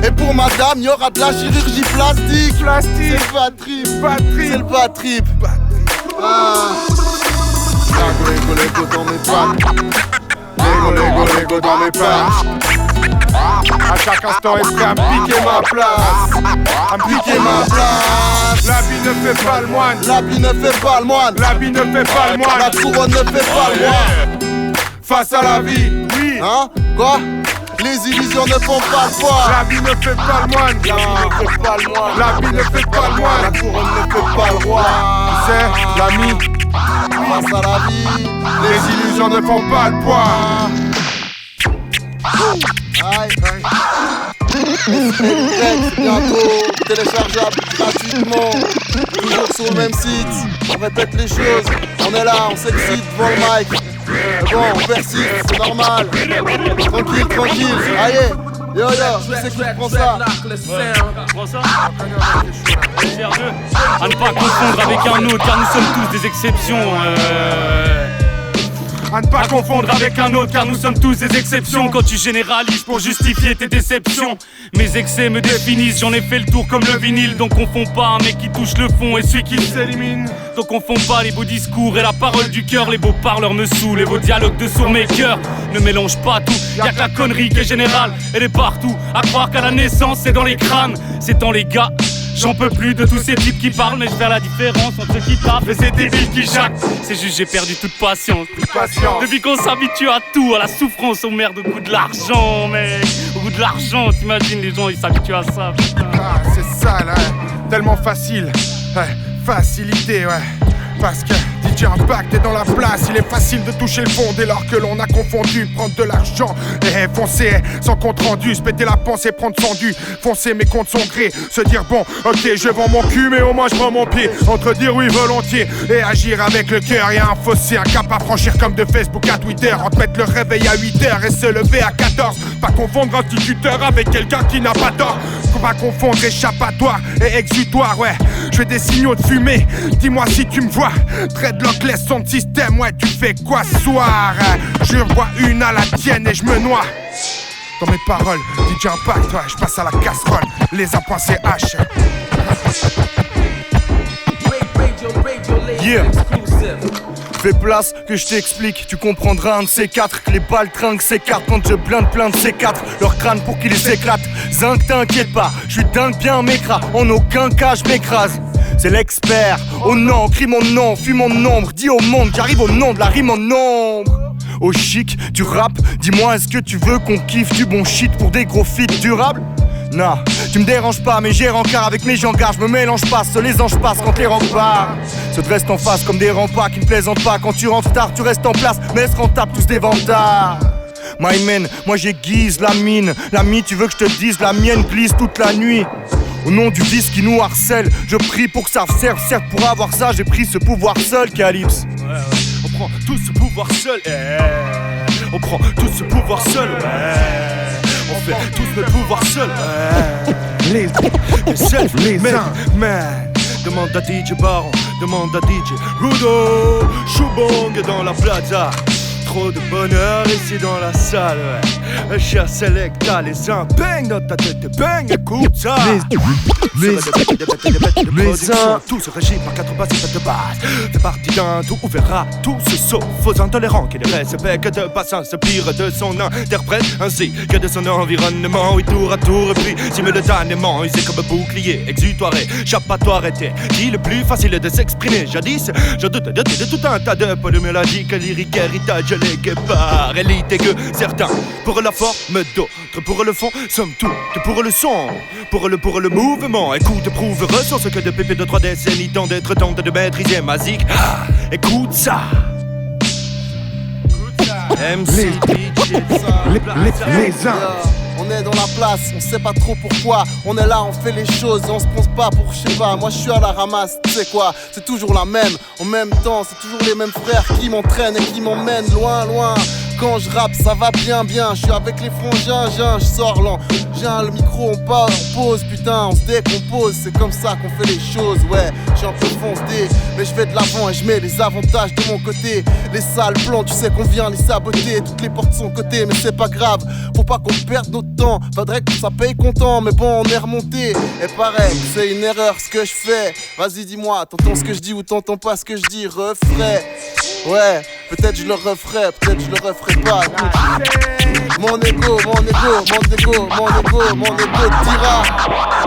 Et pour madame, y'aura de la chirurgie plastique. C'est le bad trip, c'est le bad trip. Ah. Lego dans mes pattes. Lego dans mes pattes. À chaque instant est prêt à me piquer ma place. À me piquer ma place. La vie ne fait pas le moine. La vie ne fait pas le moine. La vie ne fait pas le moine. La couronne ne fait pas le moine. Face à la vie, oui. Hein? Quoi? Les illusions ne font pas le poids. La vie ne fait pas le moine. La vie ne fait pas le moine. La vie ne fait pas le moine. La couronne ne fait pas le roi. Tu sais, l'ami, face à la vie, les illusions ne font pas le poids. Aïe. Bientôt téléchargeable gratuitement. Toujours sur le même site. On répète les choses. On est là, on s'excite devant le mic. Mais bon, on persiste, c'est normal. Tranquille. Allez, yo, je sais qui prend ça. Prends ça. À ne pas confondre avec un autre, car nous sommes tous des exceptions. À ne pas confondre avec un autre, car nous sommes tous des exceptions. Quand tu généralises pour justifier tes déceptions, mes excès me définissent, j'en ai fait le tour comme le vinyle. Donc confonds pas un mec qui touche le fond et celui qui s'élimine. Donc confonds pas les beaux discours et la parole du cœur. Les beaux parleurs me saoulent et vos dialogues de sourds mes cœurs. Ne mélange pas tout, y'a que la connerie qui est générale. Elle est partout, à croire qu'à la naissance c'est dans les crânes. C'est dans les gars. J'en peux plus de tous ces types qui parlent, mais je fais la différence entre ceux qui tapent et ces débiles qui jactent. C'est juste j'ai perdu toute patience. Depuis qu'on s'habitue à tout, à la souffrance, au merde, au goût de l'argent, mec. Au goût de l'argent, t'imagines les gens ils s'habituent à ça. Ah, c'est ça là, tellement facile. Ouais, facilité, ouais. Parce que DJ Impact est dans la place, il est facile de toucher le fond dès lors que l'on a confondu prendre de l'argent et foncer sans compte rendu, se péter la pensée, prendre son dû, foncer mais contre son gré, se dire bon, ok je vends mon cul mais au moins je prends mon pied, entre dire oui volontiers et agir avec le cœur. Y'a un fossé, un cap à franchir comme de Facebook à Twitter, entre mettre le réveil à 8h et se lever à 14. Pas confondre instituteur avec quelqu'un qui n'a pas tort. Pas confondre échappatoire et exutoire, ouais. Je fais des signaux de fumée, dis-moi si tu me vois. Dreadlock laisse son système, ouais tu fais quoi ce soir? Je bois une à la tienne et je me noie. dans mes paroles. DJ Impact, ouais, je passe à la casserole. Les A.ch. Yeah. Fais place que je t'explique, tu comprendras un de ces quatre. Que les balles trinquent s'écartent quand je blinde plein de ces quatre. Leur crâne pour qu'ils les éclatent. Zinc t'inquiète pas, je suis dingue bien m'écrase. En aucun cas je m'écrase. C'est l'expert, oh non, crie mon nom, fuis mon nombre. Dis au monde, j'arrive au nom de la rime en nombre. Oh chic, tu rappes, dis-moi est-ce que tu veux qu'on kiffe du bon shit pour des gros feats durables? Non, tu me déranges pas, mais j'ai rencard avec mes jangards. Je me mélange pas, seuls les anges passent quand les remparts se dressent en face comme des remparts qui ne plaisantent pas. Quand tu rentres tard, tu restes en place, mais est-ce rentable tous des vantards? My man, moi j'aiguise la mine. L'ami, tu veux que je te dise, la mienne glisse toute la nuit. Au nom du vice qui nous harcèle, je prie pour que ça serve. Certes, pour avoir ça, j'ai pris ce pouvoir seul, Calypse. On prend tout ce pouvoir seul, on prend tout ce pouvoir seul, on fait tous notre pouvoir seul, les self-made. Demande à DJ Baron, demande à DJ Rudo, Choubong dans la plaza. Trop de bonheur ici dans la salle, ouais. Cher Selecta, les uns bang dans ta tête, bang, écoute ça. Les uns, tous régis par 4 bases et de base. Fait partie d'un tout, on verra tous sauf aux intolérants qui ne respectent pas, s'inspire de son interprète ainsi que de son environnement. Oui, tour à tour, et puis simultanément, usé comme bouclier, exutoire, échappatoire était dit le plus facile de s'exprimer. Jadis, je doute de tout un tas de polymélagiques, lyriques, héritage, les guépards, élite et que certains pour la forme, d'autres pour le fond, somme toute pour le son, pour le mouvement. Écoute, prouve, ressens ce que de pépé de 3 décennies tant d'être tente de maîtriser ma zik. Écoute ça. MC les uns. On est dans la place, on sait pas trop pourquoi. On est là, on fait les choses et on se pense pas pour je sais pas. Moi je suis à la ramasse, tu sais quoi, c'est toujours la même. En même temps, c'est toujours les mêmes frères qui m'entraînent et qui m'emmènent loin, loin. Quand je rappe, ça va bien, bien. Je suis avec les frangins, je sors lent. J'ai le micro, on pose, putain, on se décompose. C'est comme ça qu'on fait les choses, ouais. Je suis un peu foncé, mais je vais de l'avant et je mets les avantages de mon côté. Les sales plans, tu sais qu'on vient les saboter. Toutes les portes sont cotées, mais c'est pas grave. Faut pas qu'on perde notre temps. Faudrait que ça paye content, mais bon, on est remonté. Et pareil, c'est une erreur ce que je fais. Vas-y, dis-moi, t'entends ce que je dis ou t'entends pas ce que je dis? Refrais. Ouais, peut-être je le referai, peut-être je le referai pas. Mon ego dira.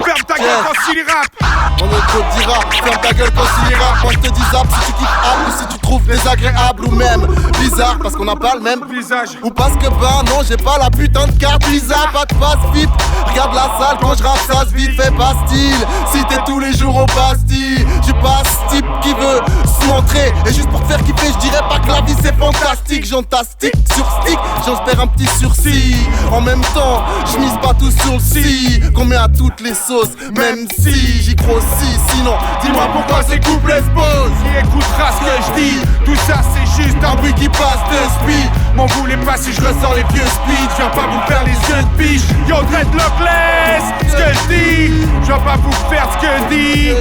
Ferme ta gueule quand il rappe. Mon ego dira, ferme ta gueule quand il rappe. Moi je te dis zap si tu kiffes ou si tu trouves désagréable ou même bizarre parce qu'on n'a pas le même visage. Ou parce que bah non j'ai pas la putain de carte Visa. Pas de passe vite, regarde la salle quand je rappe ça se vite. Fais pas style, si t'es tous les jours au pastis. J'suis pas ce type qui veut se montrer. Et juste pour te faire kiffer je dirais pas que la vie c'est fantastique. J'entastique sur stick, j'espère un petit sursis. En même temps, je mise pas tout sur le si. Qu'on met à toutes les sauces, même si j'y grossis. Sinon, dis-moi pourquoi ces couplets se posent. Qui écoutera ce que je dis? Tout ça c'est juste un bruit qui passe de speed. M'en voulez pas si je ressors les vieux speed. Viens pas vous faire les yeux de biche. Yo Dreadlockless, ce que je dis. Je viens pas vous faire ce que dit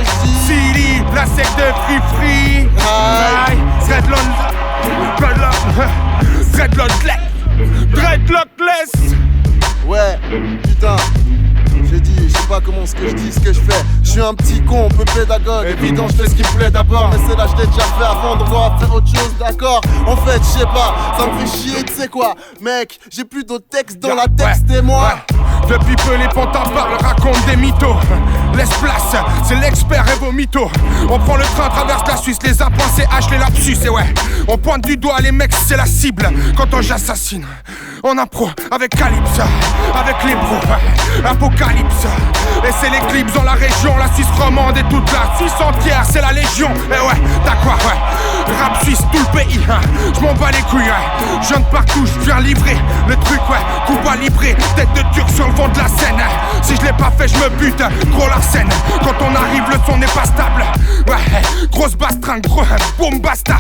Silly, la secte de Free Free. Dreadlockless. Ouais, putain. J'ai dit, je sais pas comment ce que je dis, ce que je fais. Je suis un petit con, peu pédagogue. Évidemment, je fais ce qui me plaît d'abord. Mais c'est là, je l'ai déjà fait avant, donc on va faire autre chose, d'accord? En fait, je sais pas, ça me fait chier, tu sais quoi? Mec, j'ai plus d'autres textes dans la texte et moi. Depuis peu, les pantins parlent, racontent des mythos. Laisse place, c'est l'expert et vos mythos. On prend le train, traverse la Suisse, les A.ch, les lapsus, et ouais. On pointe du doigt, les mecs, c'est la cible. Quand on j'assassine, en impro, avec Calypse, avec les bros, Apocalypse. Et c'est l'éclipse dans la région, la Suisse romande et toute la Suisse entière, c'est la légion. Et ouais, t'as quoi, ouais. Rap suisse, tout le pays, je m'en bats les couilles, ouais. Je viens de partout, je viens livrer le truc, ouais. Coup pas livré, tête de turc sur le vent de la scène. Si je l'ai pas fait, je me bute, gros Larsen. Quand on arrive, le son n'est pas stable. Ouais, grosse bastringue, gros bombe basta.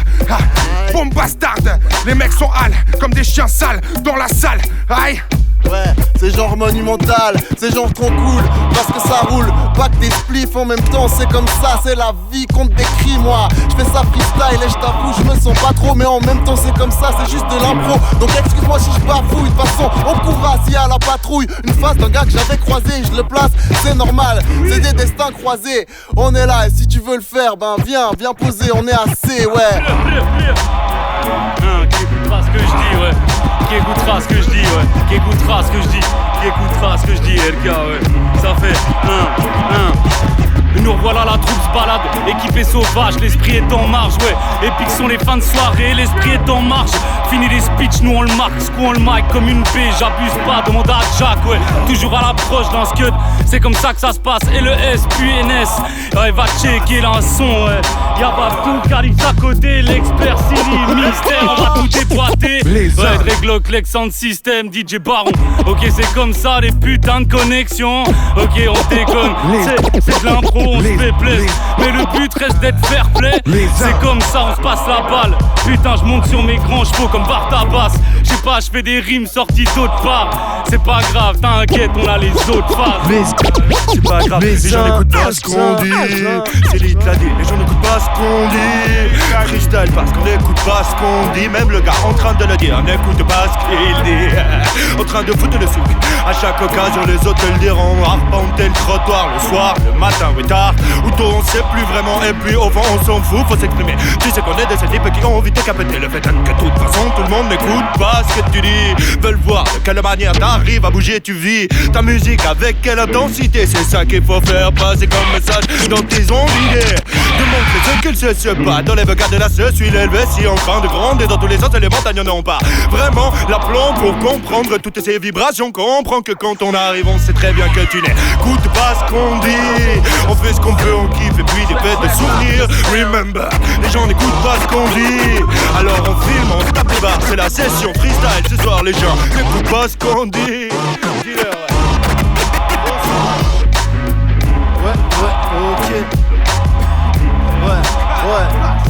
Bombe bastarde, les mecs sont hal comme des chiens sales dans la salle. Aïe. Ouais, c'est genre monumental, c'est genre trop cool, parce que ça roule, pas que des spliffs en même temps, c'est comme ça, c'est la vie qu'on te décrit moi. Je fais ça freestyle et je t'avoue, je me sens pas trop, mais en même temps c'est comme ça, c'est juste de l'impro. Donc excuse-moi si je bafouille, de toute façon on courra s'il y a la patrouille. Une face d'un gars que j'avais croisé, je le place, c'est normal, c'est des destins croisés. On est là et si tu veux le faire, ben viens poser, on est assez, ouais. Qui écoutera ce que je dis, ouais. Qui écoutera ce que je dis, ouais. Qui écoutera ce que je dis. Qui écoutera ce que je dis, LK, ouais. Ça fait Nous revoilà, la troupe se balade, équipée sauvage, l'esprit est en marche, ouais. Épiques sont les fins de soirée, l'esprit est en marche. Fini les speeches, nous on le marque, on le mic comme une baie, j'abuse pas, demande à Jack, ouais. Toujours à l'approche d'un scud, c'est comme ça que ça se passe. Et le S puis NS, ouais, va checker là un son, ouais. Y'a pas tout, Calix à côté, l'expert Siri, mystère, on va tout déboîter. Ouais, Dréglock, Lex Sound System, DJ Baron. Ok, c'est comme ça, les putains de connexions. Ok, on déconne, c'est de l'impro, on se fait plaisir. Mais le but reste d'être fair play. C'est comme ça, on se passe la balle. Putain, je monte sur mes grands chevaux comme Bartabas. J'sais pas, je fais des rimes sorties d'autre part. C'est pas grave, t'inquiète, on a les autres phases. C'est pas grave, les gens n'écoutent pas ce qu'on dit. C'est l'Italie, les gens n'écoutent pas ce qu'on dit. Freestyle parce qu'on n'écoute pas ce qu'on dit. Même le gars en train de le dire n'écoute pas ce qu'il dit. En train de foutre le souk. À chaque occasion, les autres le diront. Arpenter le trottoir le soir, le matin ou tard. Ou tôt, on sait plus vraiment. Et puis au vent, on s'en fout, faut s'exprimer. Tu sais qu'on est de ces types qui ont envie de capoter. Le fait est que de toute façon, tout le monde n'écoute pas ce que tu dis. Veulent voir de quelle manière t'arrives à bouger, tu vis ta musique avec quelle intensité. C'est ça qu'il faut faire passer comme message dans tes ondes d'idées. De montrer ce qu'il se bat. Dans les becas de la se suis l'élevé si en train de grandir. Dans tous les sens, les montagnes n'ont pas vraiment l'aplomb pour comprendre toutes ces vibrations. Comprends que quand on arrive, on sait très bien que tu n'écoutes pas ce qu'on dit. On fait ce qu'on peut, on kiffe et puis des fêtes de souvenirs. Remember, les gens n'écoutent pas ce qu'on dit. Alors on filme, on se tape les barres. C'est la session freestyle ce soir, les gens n'écoutent pas ce qu'on dit. Dis-leur, ok.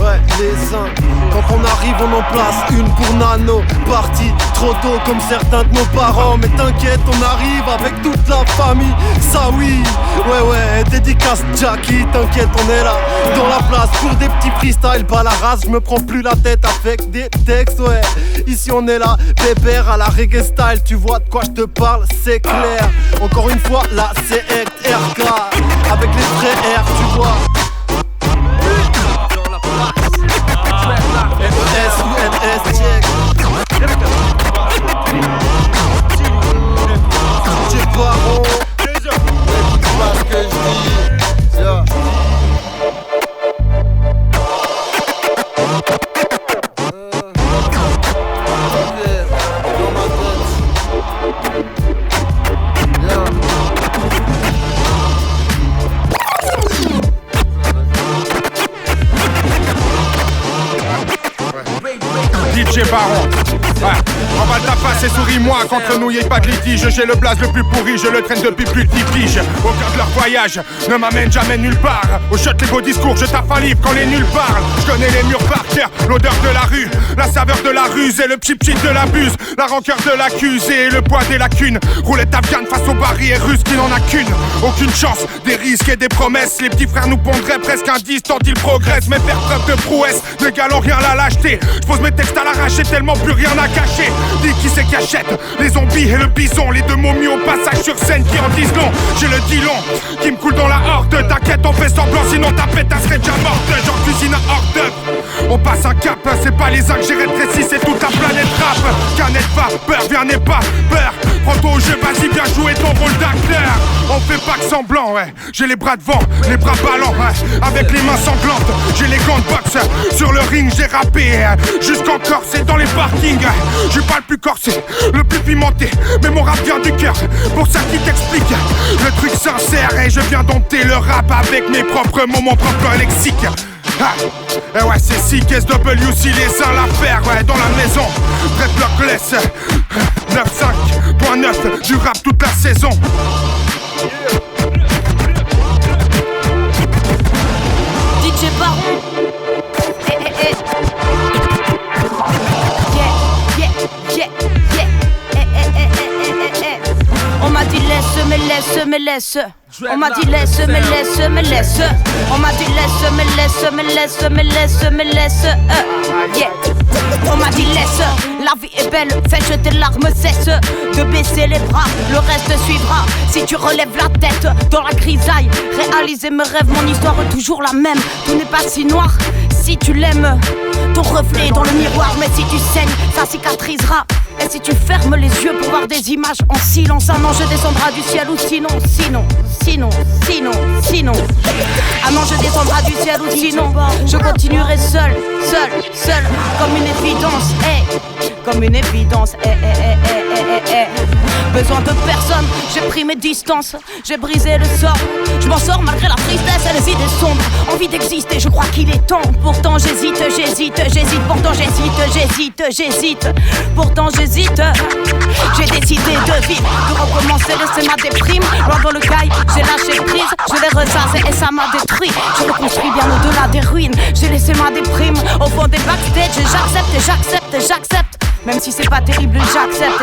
Ouais, les uns. Quand on arrive, on en place une pour Nano. Parti trop tôt comme certains de nos parents. Mais t'inquiète, on arrive avec toute la famille. Ça oui, ouais, dédicace Jackie. T'inquiète, on est là, dans la place pour des petits freestyles. Pas la race, je me prends plus la tête avec des textes, ouais. Ici on est là, pépère à la reggae style. Tu vois de quoi je te parle, c'est clair. Encore une fois, là c'est RK. Avec les vrais R, tu vois. NS, check. J'ai pas rond. N'écoute pas ce que je dis. Yeah. Dans ma tête. DJ Baron. Ouais. Emballe ta face et souris-moi, qu'entre nous y'ait pas de litige. J'ai le blaze le plus pourri, je le traîne depuis plus de 10 piges. Au cœur de leur voyage, ne m'amène jamais nulle part. Au shot les beaux discours, je taffe un livre quand les nuls parlent. Je connais les murs par cœur, l'odeur de la rue, la saveur de la ruse et le pchit-pchit de la buse. La rancœur de l'accusé et le poids des lacunes. Roulette à viande face aux barrières russes qui n'en a qu'une. Aucune chance, des risques et des promesses. Les petits frères nous pondraient presque un 10 tant ils progressent. Mais faire preuve de prouesse, les gars n'ont rien à lâcheté. Je pose mes textes à l'arraché tellement plus rien à cacher. Dis qui c'est qui achète les zombies et le bison. Les deux momies au passage sur scène qui en disent long. J'ai le dilon qui me coule dans la horde. T'inquiète, on fait semblant, sinon ta pétasse serait déjà morte. J'en cuisine un hors d'œuvre. On passe un cap, c'est pas les uns que j'ai rétrécis, c'est toute la planète rap. Canette va, peur, viens n'aie pas peur. Prends-toi au jeu, vas-y, viens jouer ton rôle d'acteur. On fait pas que semblant, ouais. J'ai les bras devant, les bras ballants, ouais. Avec les mains sanglantes, j'ai les gants de boxe. Sur le ring, j'ai rappé, jusqu'en Corse dans les parkings. J'ai pas le plus corsé, le plus pimenté, mais mon rap vient du cœur. Pour ça qui t'explique, le truc sincère. Et je viens dompter le rap avec mes propres mots, mon propre lexique. Ah, et ouais, c'est CKSWC, les uns l'affaire, ouais, dans la maison. Dreadlockless 95.9 du rap toute la saison. DJ Baron. mais laisse. On m'a dit laisse, mais laisse, mais laisse. On m'a dit laisse, mais laisse, mais laisse, mais laisse, mais laisse. Yeah. On m'a dit laisse. La vie est belle, fais jeter larmes, cesse de baisser les bras, le reste suivra. Si tu relèves la tête dans la grisaille, réaliser mes rêves, mon histoire est toujours la même. Tout n'est pas si noir si tu l'aimes. Ton reflet dans le miroir, mais si tu saignes, ça cicatrisera. Et si tu fermes les yeux pour voir des images en silence, un ange descendra du ciel ou sinon. Un ange descendra du ciel ou sinon je continuerai seul, comme une évidence, comme une évidence, Besoin de personne, j'ai pris mes distances, j'ai brisé le sort. Je m'en sors malgré la tristesse et les idées sombres. Envie d'exister, je crois qu'il est temps. Pourtant j'hésite, pourtant j'hésite. Pourtant j'hésite. J'ai décidé de vivre, de recommencer, laisser ma déprime. Loin dans le caille, j'ai lâché prise, je l'ai ressassé et ça m'a détruit. Je reconstruis bien au-delà des ruines. J'ai laissé ma déprime au fond des backstage. J'accepte. Même si c'est pas terrible, j'accepte.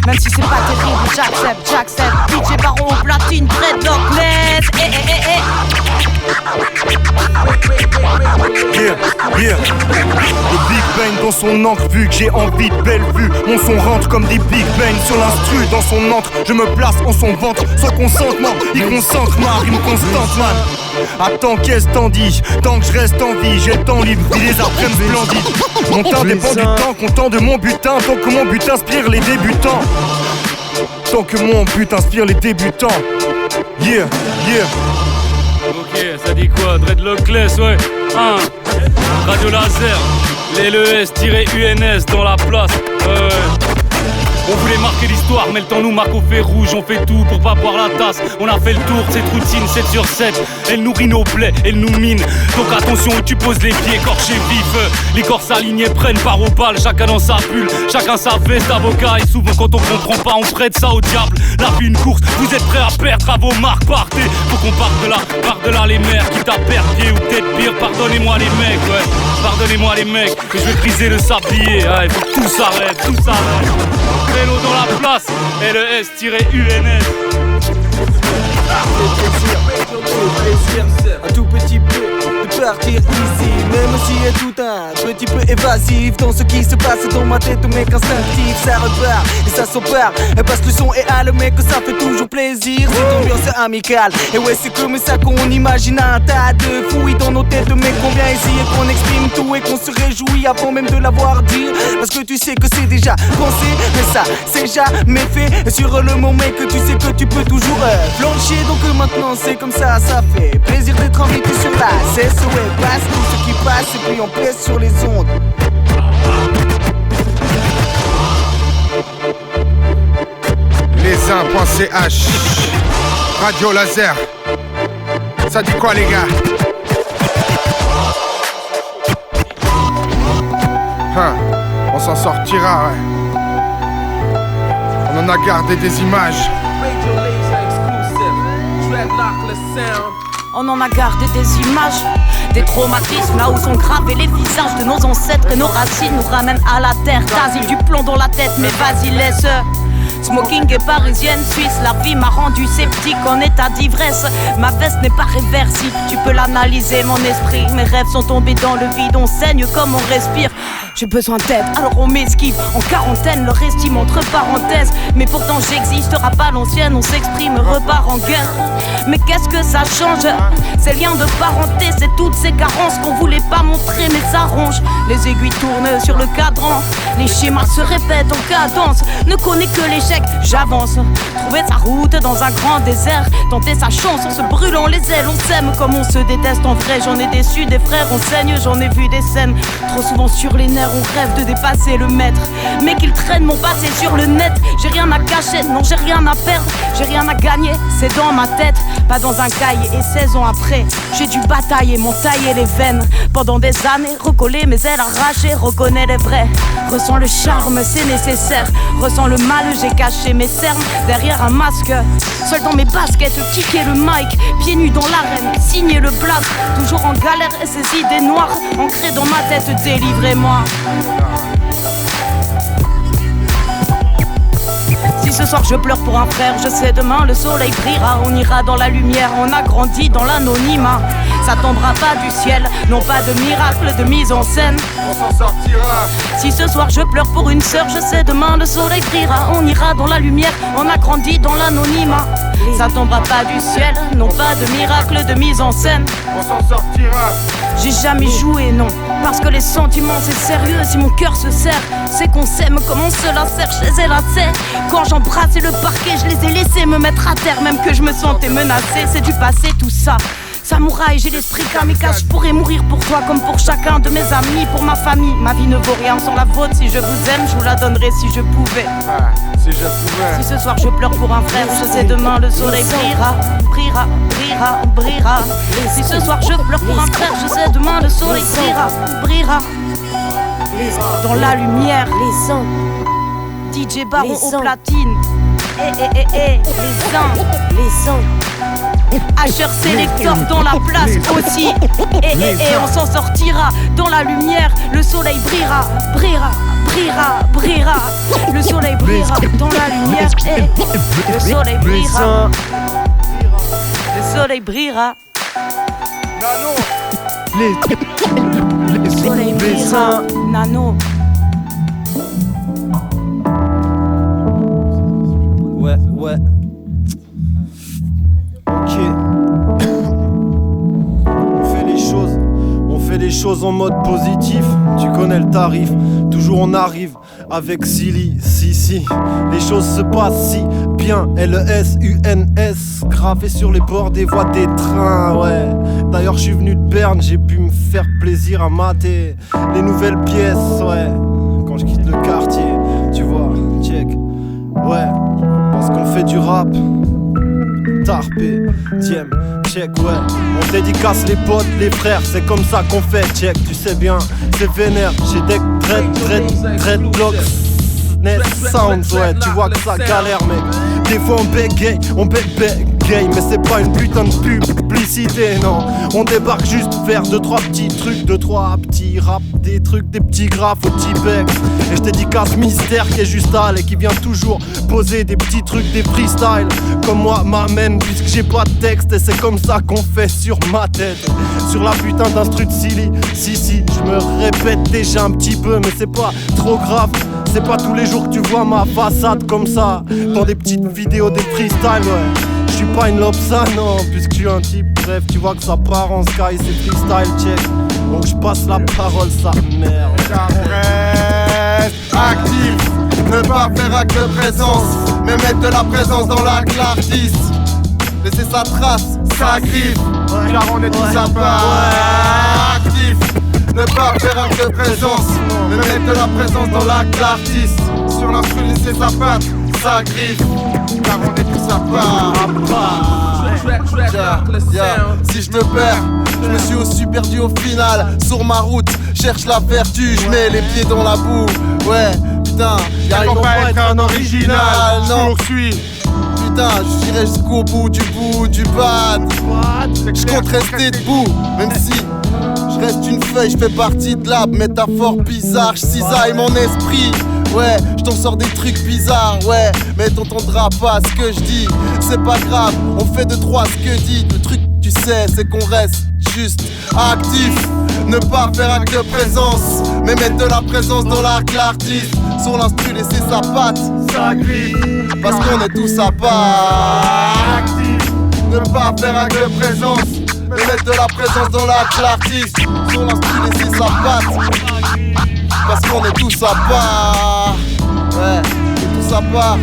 Même si c'est pas terrible, j'accepte. DJ Baron au platine, dreadlockless. Yeah. Le Big Bang dans son encre, vu que j'ai envie de belle vue. Mon son rentre comme des Big Bang sur l'instru. Dans son encre, je me place en son ventre. Sans consentement, il concentre ma rime constante, man. Attends, qu'est-ce t'en dis? Tant que je reste en vie, j'ai le temps libre, vis les après-midi splendides. Mon temps dépend du temps, content de mon butin. Tant que mon but inspire les débutants. Yeah. Ok, ça dit quoi? Dreadlockless, ouais. Radio Laser, les LES-UNS dans la place. On voulait marquer l'histoire, mais le temps nous marque au fer rouge. On fait tout pour pas boire la tasse. On a fait le tour de cette routine 7/7. Elle nourrit nos plaies, elle nous mine. Donc attention où tu poses les pieds, écorchés vifs. Les corps alignés prennent part au bal. Chacun dans sa bulle, chacun sa veste avocat. Et souvent quand on comprend pas, on prête ça au diable. La vie une course, vous êtes prêts à perdre à vos marques. Partez, faut qu'on parte de là les mers. Quitte à perdre pied ou peut-être pire. Pardonnez-moi les mecs, ouais. Pardonnez-moi les mecs, que je vais briser le sablier. Il faut que tout s'arrête. Vélo dans la place, LES-UNS. Plaisir, un tout petit peu de partir ici. Même si est tout un petit peu évasif dans ce qui se passe dans ma tête, mec instinctif. Ça repart et ça s'opère. Et parce que le son est allumé, que ça fait toujours plaisir. Cette ambiance est amicale. Et ouais, c'est comme ça qu'on imagine un tas de fouilles dans nos têtes. Mais qu'on vient ici et qu'on exprime tout et qu'on se réjouit avant même de l'avoir dit. Parce que tu sais que c'est déjà pensé, mais ça c'est jamais fait. Et sur le moment que tu sais que tu peux toujours flancher. Donc maintenant c'est comme ça fait plaisir d'être invité sur la CSO et passe tout ce qui passe et puis on pèse sur les ondes. Les 1.ch Radio Laser. Ça dit quoi les gars? On s'en sortira, ouais. On en a gardé des images. On en a gardé des images, des traumatismes, là où sont gravés les visages de nos ancêtres et nos racines nous ramènent à la terre. Quasi du plomb dans la tête, mais vas-y laisse. Smoking et parisienne suisse, la vie m'a rendu sceptique en état d'ivresse. Ma veste n'est pas réversible, tu peux l'analyser mon esprit. Mes rêves sont tombés dans le vide, on saigne comme on respire. J'ai besoin d'aide, alors on m'esquive. En quarantaine, leur estime entre parenthèses. Mais pourtant j'existe, rap à l'ancienne, on s'exprime, repart en guerre. Mais qu'est-ce que ça change? Ces liens de parenté, c'est toutes ces carences qu'on voulait pas montrer, mais ça ronge. Les aiguilles tournent sur le cadran, les schémas se répètent en cadence. Ne connais que l'échec, j'avance. Trouver sa route dans un grand désert, tenter sa chance en se brûlant les ailes. On s'aime comme on se déteste en vrai. J'en ai déçu des frères, on saigne, j'en ai vu des scènes. Trop souvent sur les nerfs, on rêve de dépasser le maître, mais qu'il traîne mon passé sur le net. J'ai rien à cacher, non j'ai rien à perdre, j'ai rien à gagner, c'est dans ma tête, pas dans un cahier. Et 16 ans après, j'ai dû batailler, m'ont taillé les veines pendant des années, recoller mes ailes arrachées. Reconnais les vrais, ressens le charme, c'est nécessaire. Ressens le mal, j'ai caché mes cernes derrière un masque. Seul dans mes baskets, kicker le mic, pieds nus dans l'arène, signer le blague. Toujours en galère et ces idées noires ancrées dans ma tête, délivrez-moi. Si ce soir je pleure pour un frère, je sais demain le soleil brillera. On ira dans la lumière, on a grandi dans l'anonymat. Ça tombera pas du ciel, non pas de miracle, de mise en scène. On s'en sortira. Si ce soir je pleure pour une sœur, je sais demain le soleil brillera. On ira dans la lumière, on a grandi dans l'anonymat. Ça tombera pas du ciel, non pas de miracle, de mise en scène. On s'en sortira. J'ai jamais joué, non, parce que les sentiments c'est sérieux. Si mon cœur se serre, c'est qu'on s'aime comme on se la serre chez les lacets. Quand j'embrassais le parquet, je les ai laissés me mettre à terre, même que je me sentais menacée. C'est du passé tout ça. Samouraï, j'ai l'esprit kamikaze, je pourrais mourir pour toi comme pour chacun de mes amis, pour ma famille. Ma vie ne vaut rien sans la vôtre, si je vous aime, je vous la donnerais si je pouvais. Si je pouvais. Si ce soir je pleure pour un frère, je sais demain le soleil brillera, brillera, brillera, brillera. Si ce soir je pleure pour un frère, je sais demain le soleil brillera, brillera. Dans la lumière, les sons. DJ Baron au platine. Les sons. HR Selector dans la place aussi. On s'en sortira dans la lumière. Le soleil brillera, brillera, brillera, brillera. Le soleil brillera dans la lumière. Le soleil brillera. Le soleil brillera. Nano. Le soleil brillera. Nano. Ouais. Ok. On fait les choses en mode positif. Tu connais le tarif. Toujours on arrive avec Silly. Si. Les choses se passent si bien. LESUNS. Gravé sur les bords des voies des trains. Ouais. D'ailleurs, je suis venu de Berne. J'ai pu me faire plaisir à mater les nouvelles pièces. Ouais. Quand je quitte le quartier, tu vois. Check. Ouais. Parce qu'on fait du rap. Tarpé, Diem, check, ouais. On dédicace les potes, les frères, c'est comme ça qu'on fait, check, tu sais bien, c'est vénère. J'ai des dreadlocks, net sounds, ouais, tu vois que ça galère, mec. Des fois on bégaye, mais c'est pas une putain de publicité, non. On débarque juste faire 2-3 petits trucs, 2-3 petits rap, des trucs, des petits graphes au Tibet. Et je dédicace Mystère qui est juste à et qui vient toujours poser des petits trucs, des freestyles. Comme moi m'amène, puisque j'ai pas de texte. Et c'est comme ça qu'on fait sur ma tête. Sur la putain d'instru de Silly. Si, je me répète déjà un petit peu, mais c'est pas trop grave. C'est pas tous les jours que tu vois ma façade comme ça. Dans des petites vidéos, des freestyles, ouais. Je suis pas une lobsa, non, puisque je suis un type. Bref, tu vois que ça part en sky, c'est freestyle, check. Donc je passe la parole, sa merde. Reste actif, ne pas faire acte de présence, mais mettre de la présence dans l'acte l'artiste. Laisser sa trace, sa griffe, car on est tous à part. Actif, ne pas faire acte de présence, mais mettre de la présence dans l'acte l'artiste. Sur l'instru, laisser sa patte, sa griffe, car on est tous à part. Si je me perds, je me suis aussi perdu au final. Sur ma route, cherche la vertu, je mets les pieds dans la boue. Ouais, putain, y'arrive pas être un original, non. Putain, j'irai jusqu'au bout du bad. Je compte rester debout, même si je reste une feuille, je fais partie de la métaphore bizarre. Je cisaille mon esprit. Ouais, je t'en sors des trucs bizarres, ouais, mais t'entendras pas ce que je dis. C'est pas grave, on fait 2-3 ce que dit. Le truc, tu sais, c'est qu'on reste juste actif. Ne pas faire acte de présence, mais mettre de la présence dans l'artiste. Sur l'instru, laisser sa patte, sa griffe, parce qu'on est tous à part. Actif, ne pas faire acte de présence, mais mettre de la présence dans l'artiste. Sur l'instru, laisser sa patte, parce qu'on est tous à part. Ouais, on est tous à part.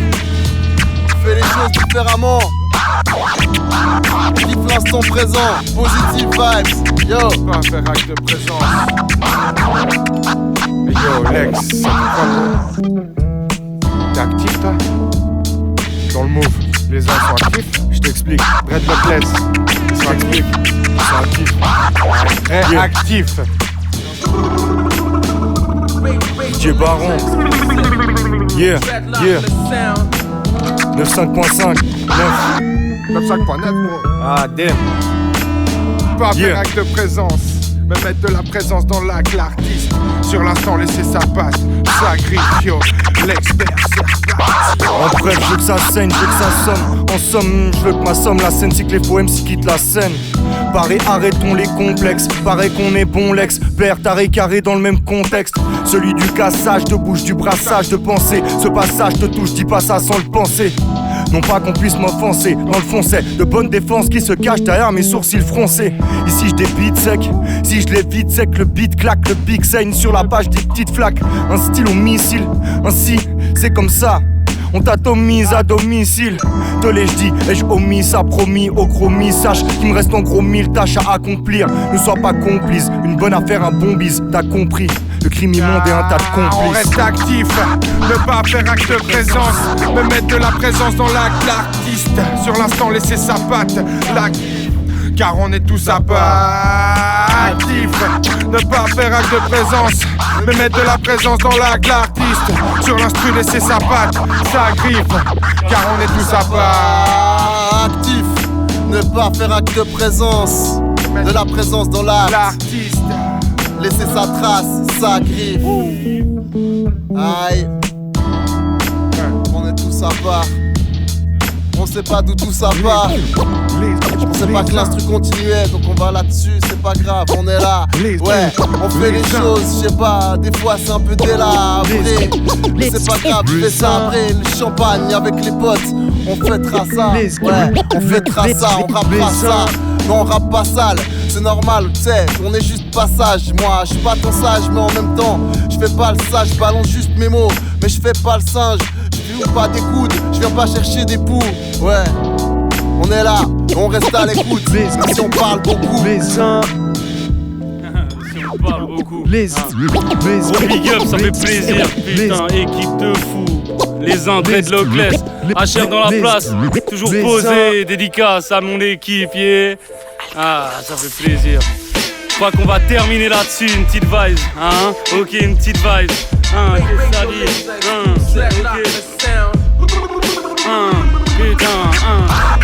On fait les choses différemment. Kiffe l'instant présent, positive vibes. Yo, pas faire acte de présence. Mais yo, Lex, ça fait quoi? T'es actif, toi? Dans le move, les uns sont actifs. Je t'explique. Dreadlockless, ils sont actifs. Ils sont actifs. Très actifs. DJ Baron. Yeah. 95.5. 95.9, bro. Ah, damn. Pas faire acte de présence, mais mettre de la présence dans l'acte l'artiste. Sur l'instant, laisser sa patte, sa griffe, yo. L'expert, c'est reparti. En bref, je veux que ça saigne, je veux que ça sonne. En somme, je veux que ma somme, la scène, c'est que les faux MC quittent la scène. Pareil, arrêtons les complexes. Paraît qu'on est bon Lex. Père, taré, carré dans le même contexte. Celui du cassage de bouche, du brassage de pensée. Ce passage te touche, dis pas ça sans le penser. Non pas qu'on puisse m'offenser, dans le fond c'est de bonnes défenses qui se cachent derrière mes sourcils froncés. Ici je débite sec, si je l'évite sec, le beat claque, le pic saigne sur la page des petites flaques. Un style au missile, ainsi c'est comme ça. On t'atomise à domicile. Te l'ai-je dit, ai-je omis ça, promis au gros mis. Sache qu'il me reste en gros 1000 tâches à accomplir. Ne sois pas complice, une bonne affaire, un bon bise, t'as compris. Le crime immonde et un tas de complices. On reste actif, ne pas faire acte de présence. Me mettre de la présence dans l'acte, l'artiste. Sur l'instant laisser sa patte, car on est tous à part. Actif, ne pas faire acte de présence. Me mettre de la présence dans l'acte, l'artiste. Sur l'instru laisser sa patte, sa griffe, car on est tous à part. Actif, ne pas faire acte de présence. De la présence dans l'acte, l'artiste. Laisser sa trace, sa griffe. Aïe. On est tous à part. On sait pas d'où tout ça part. On sait pas que l'instru continuait, donc on va là-dessus, c'est pas grave, on est là. Ouais, on fait les choses, je sais pas, des fois c'est un peu délabré. Mais c'est pas grave, je fais ça après le champagne avec les potes. On fêtera ça, ouais, on fêtera ça, on rappera ça. Non, on rappe pas sale, c'est normal, tu sais, on est juste passage. Moi, je suis pas ton sage, mais en même temps, je fais pas le sage, je balance juste mes mots, mais je fais pas le singe. Je fais pas des coudes, je viens pas chercher des poux. Ouais, on est là, on reste à l'écoute. Si on parle beaucoup, si on parle beaucoup. Gros big up, ça fait plaisir, putain, équipe de fous. Les uns dreadlockless, HR dans la place, toujours posé, dédicace à mon équipe, yeah. Ah, ça fait plaisir. Je crois qu'on va terminer là-dessus, une petite vibe, hein. Ok, une petite vibe.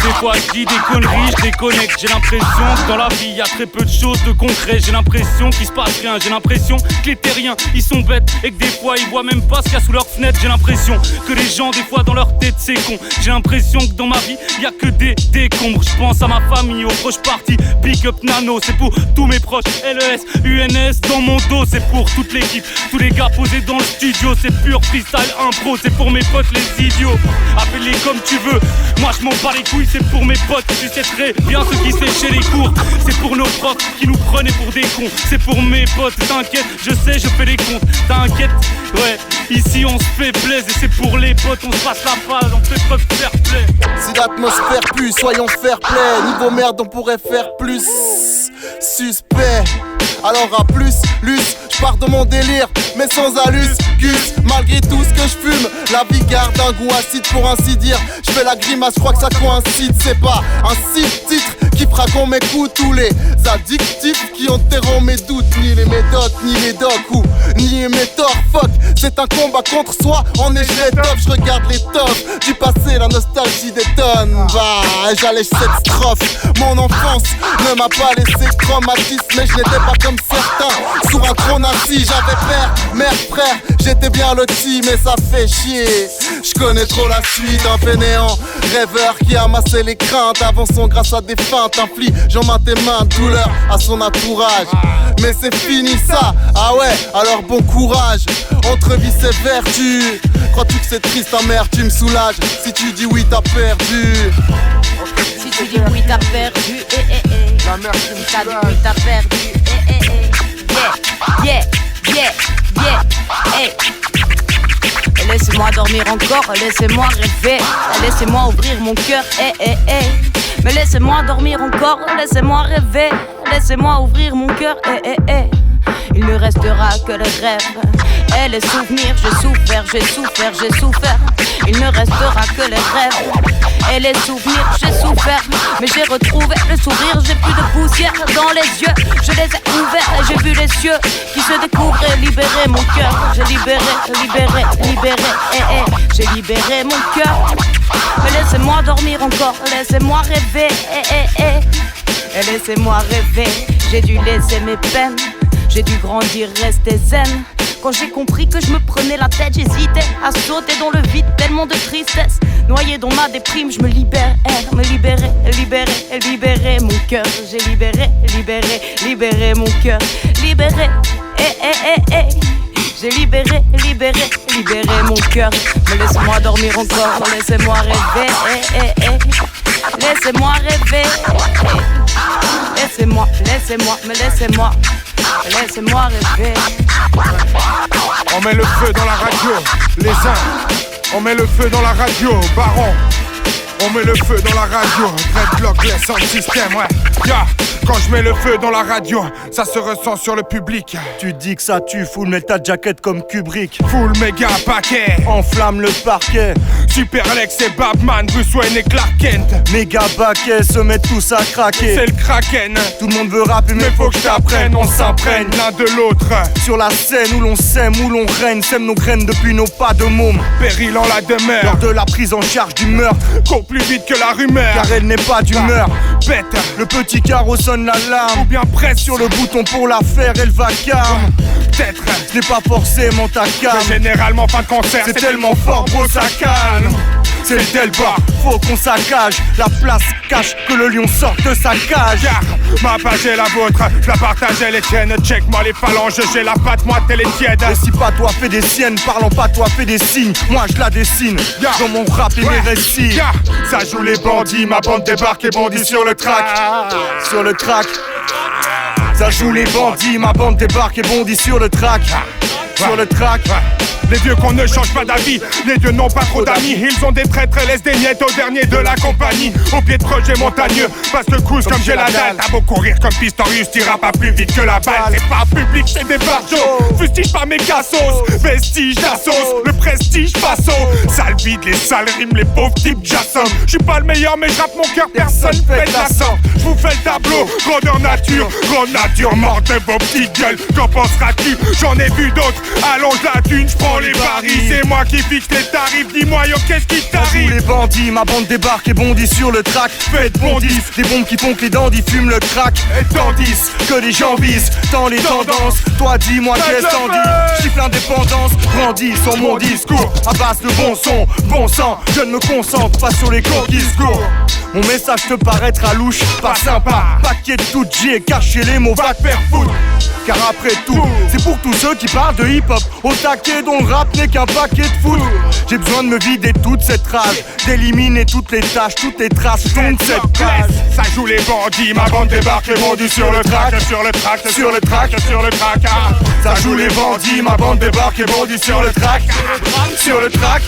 Des fois je dis des conneries, je déconnecte. J'ai l'impression que dans la vie y a très peu de choses de concret. J'ai l'impression qu'il se passe rien. J'ai l'impression que les terriens ils sont bêtes et que des fois ils voient même pas ce qu'il y a sous leur fenêtre. J'ai l'impression que les gens des fois dans leur tête c'est con. J'ai l'impression que dans ma vie y a que des décombres. Je pense à ma famille, aux proches partis. Big up Nano, c'est pour tous mes proches. LES, UNS dans mon dos, c'est pour toute l'équipe. Tous les gars posés dans le studio, c'est pur freestyle impro. C'est pour mes potes les idiots. Appelle-les comme tu veux, moi je m'en bats les couilles. C'est pour mes potes, tu sais très bien ceux qui séchaient les cours. C'est pour nos profs qui nous prenaient pour des cons. C'est pour mes potes, t'inquiète, je sais, je fais les comptes. T'inquiète, ouais, ici on se fait plaisir. Et c'est pour les potes, on se passe la phase, on fait pas de fair play. Si l'atmosphère pue, soyons fair play. Niveau merde, on pourrait faire plus. Suspect. Alors à plus, Luce, je pars de mon délire, mais sans alus, Gus. Malgré tout ce que je fume, la vie garde un goût acide pour ainsi dire. Je fais la grimace, je crois que ça coïncide. C'est pas un titre qui fera qu'on m'écoute. Tous les addictifs qui enterront mes doutes. Ni les méthodes, ni les docs ou ni mes torts. Fuck, c'est un combat contre soi. On est top, je regarde les tops du passé, la nostalgie des tonnes. Bah, j'allège cette strophe. Mon enfance ne m'a pas laissé traumatisme, mais je n'étais pas comme certains. Sur un trône assis, j'avais père, mère, frère. J'étais bien loti, mais ça fait chier. Je connais trop la suite, un fainéant rêveur qui amassait les craintes. Avançons grâce à des feintes, infligeant main tes mains, douleur à son entourage. Mais c'est fini ça, ah ouais, alors bon courage. Entre vice et vertu, crois-tu que c'est triste, amer, tu me soulages. Si tu dis oui, t'as perdu. Si tu dis oui, t'as perdu, La mère qui me t'as dit oui, t'as perdu, yeah, hey. Laissez-moi dormir encore, laissez-moi rêver, laissez-moi ouvrir mon cœur, Mais laissez-moi dormir encore, laissez-moi rêver, laissez-moi ouvrir mon cœur, Il ne restera que les rêves et les souvenirs. J'ai souffert. Il ne restera que les rêves et les souvenirs. J'ai souffert, mais j'ai retrouvé le sourire. J'ai plus de poussière dans les yeux. Je les ai ouverts et j'ai vu les cieux qui se découvraient. Libérer mon cœur. J'ai libéré. J'ai libéré mon cœur. Mais laissez-moi dormir encore. Laissez-moi rêver. Et laissez-moi rêver. J'ai dû laisser mes peines. J'ai dû grandir, rester zen. Quand j'ai compris que je me prenais la tête, j'hésitais à sauter dans le vide, tellement de tristesse. Noyé dans ma déprime, je me libère, me libérer, libérer, libérer mon cœur. J'ai libéré, libéré, libéré mon cœur. Libéré, j'ai libéré, libéré, libéré mon cœur. Mais laissez-moi dormir encore, laissez-moi rêver, laissez-moi rêver. Laissez-moi, laissez-moi, mais laissez-moi, laissez-moi rêver. On met le feu dans la radio, les uns. On met le feu dans la radio, Baron. On met le feu dans la radio, dreadlock, les sound system, ouais. Yeah. Quand je mets le feu dans la radio, ça se ressent sur le public. Tu dis que ça tue, full mais ta jaquette comme Kubrick. Full méga paquet, enflamme le parquet. Super Alex et Batman, Bruce Wayne et Clark Kent. Méga paquet, se mettent tous à craquer. C'est le Kraken. Tout le monde veut rapper mais faut que je t'apprenne. On s'imprègne l'un de l'autre. Sur la scène où l'on sème, où l'on règne. Sème nos graines depuis nos pas de môme. Péril en la demeure. Lors de la prise en charge du meurtre. Cours plus vite que la rumeur. Car elle n'est pas d'humeur. Bête. Le petit carreau sonne l'alarme. Ou bien presse sur le bouton pour la faire, elle vacarme. Peut-être. Ce n'est pas forcément ta cam. Généralement fin de concert. C'est tellement fort, bro, ça calme. C'est le Delba, faut qu'on saccage. La place cache que le lion sorte de sa cage. Car ma page est la vôtre, je la partage, elle est tienne. Check-moi les phalanges, j'ai la patte, moi t'es les tièdes. Et si pas toi fait des siennes, parlant pas toi fait des signes. Moi je la dessine, dans mon rap et mes récits. Ça joue les bandits, ma bande débarque et bondit sur le track. Sur le track. Ça joue les bandits, ma bande débarque et bondit sur le track. Sur le track. Les dieux qu'on ne change pas d'avis, les dieux n'ont pas trop d'amis. Ils ont des traîtres et laissent des miettes au dernier de la compagnie. Au pied de projet montagneux, passe le couche comme j'ai la dalle. T'as beau courir comme Pistorius, t'iras pas plus vite que la balle. C'est pas public, c'est des barjots. Fustige pas mes cassos, vestige d'assos. Le prestige passo, sale vide, les sales rimes, les pauvres types j'assomme. J'suis pas le meilleur mais j'rappe mon cœur, personne fait de la sorte. J'vous fais le tableau, grandeur nature, mordez vos petites gueules. Qu'en penseras-tu? J'en ai vu d'autres, allonge la thune, j'prends les paris. C'est moi qui fixe les tarifs, dis-moi yo qu'est-ce qui t'arrive? Les bandits, ma bande débarque et bondit sur le track. Faites bondis, des bombes qui font que les dandys fument le crack. Et tandis que les gens visent, tant les tendances. Toi dis-moi qu'est-ce t'en dis? Chiffre l'indépendance, grandis sur mon discours. À base de bon son, bon sang, je ne me concentre pas sur les cours discours. Mon message te paraîtra louche, pas sympa. Paquet de tout G et cacher les mots, va te faire foutre. Car après tout, c'est pour tous ceux qui parlent de hip-hop au taquet dont le rap n'est qu'un paquet de foot. J'ai besoin de me vider toute cette rage, d'éliminer toutes les tâches, toutes les traces, toute cette place. Ça joue les bandits, ma bande débarque et bondit sur le track, sur le track, sur le track, sur le track. Ça joue les bandits, ma bande débarque et bondit sur le track, sur le track.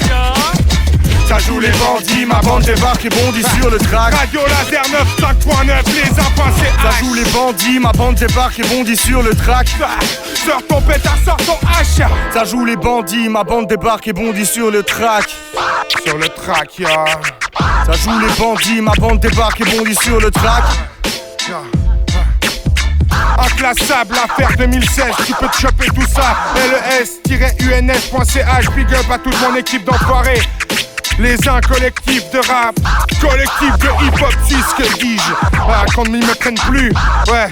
Ça joue les bandits, ma bande débarque et bondit sur le track. Radio laser 95.9, les enfants c'est Ça joue les bandits, ma bande débarque et bondit sur le track. Sors ton pétard, sors ton hache. Ça joue les bandits, ma bande débarque et bondit sur le track. Sur le track, ya. Ça joue les bandits, ma bande débarque et bondit sur le track. Inclassable, affaire 2016, tu peux te choper tout ça. les-uns.ch, big up à toute mon équipe d'enfoirés. Les uns collectifs de rap, collectif de hip-hop suisse, que dis-je? Qu'on ne m'y me prenne plus, ouais.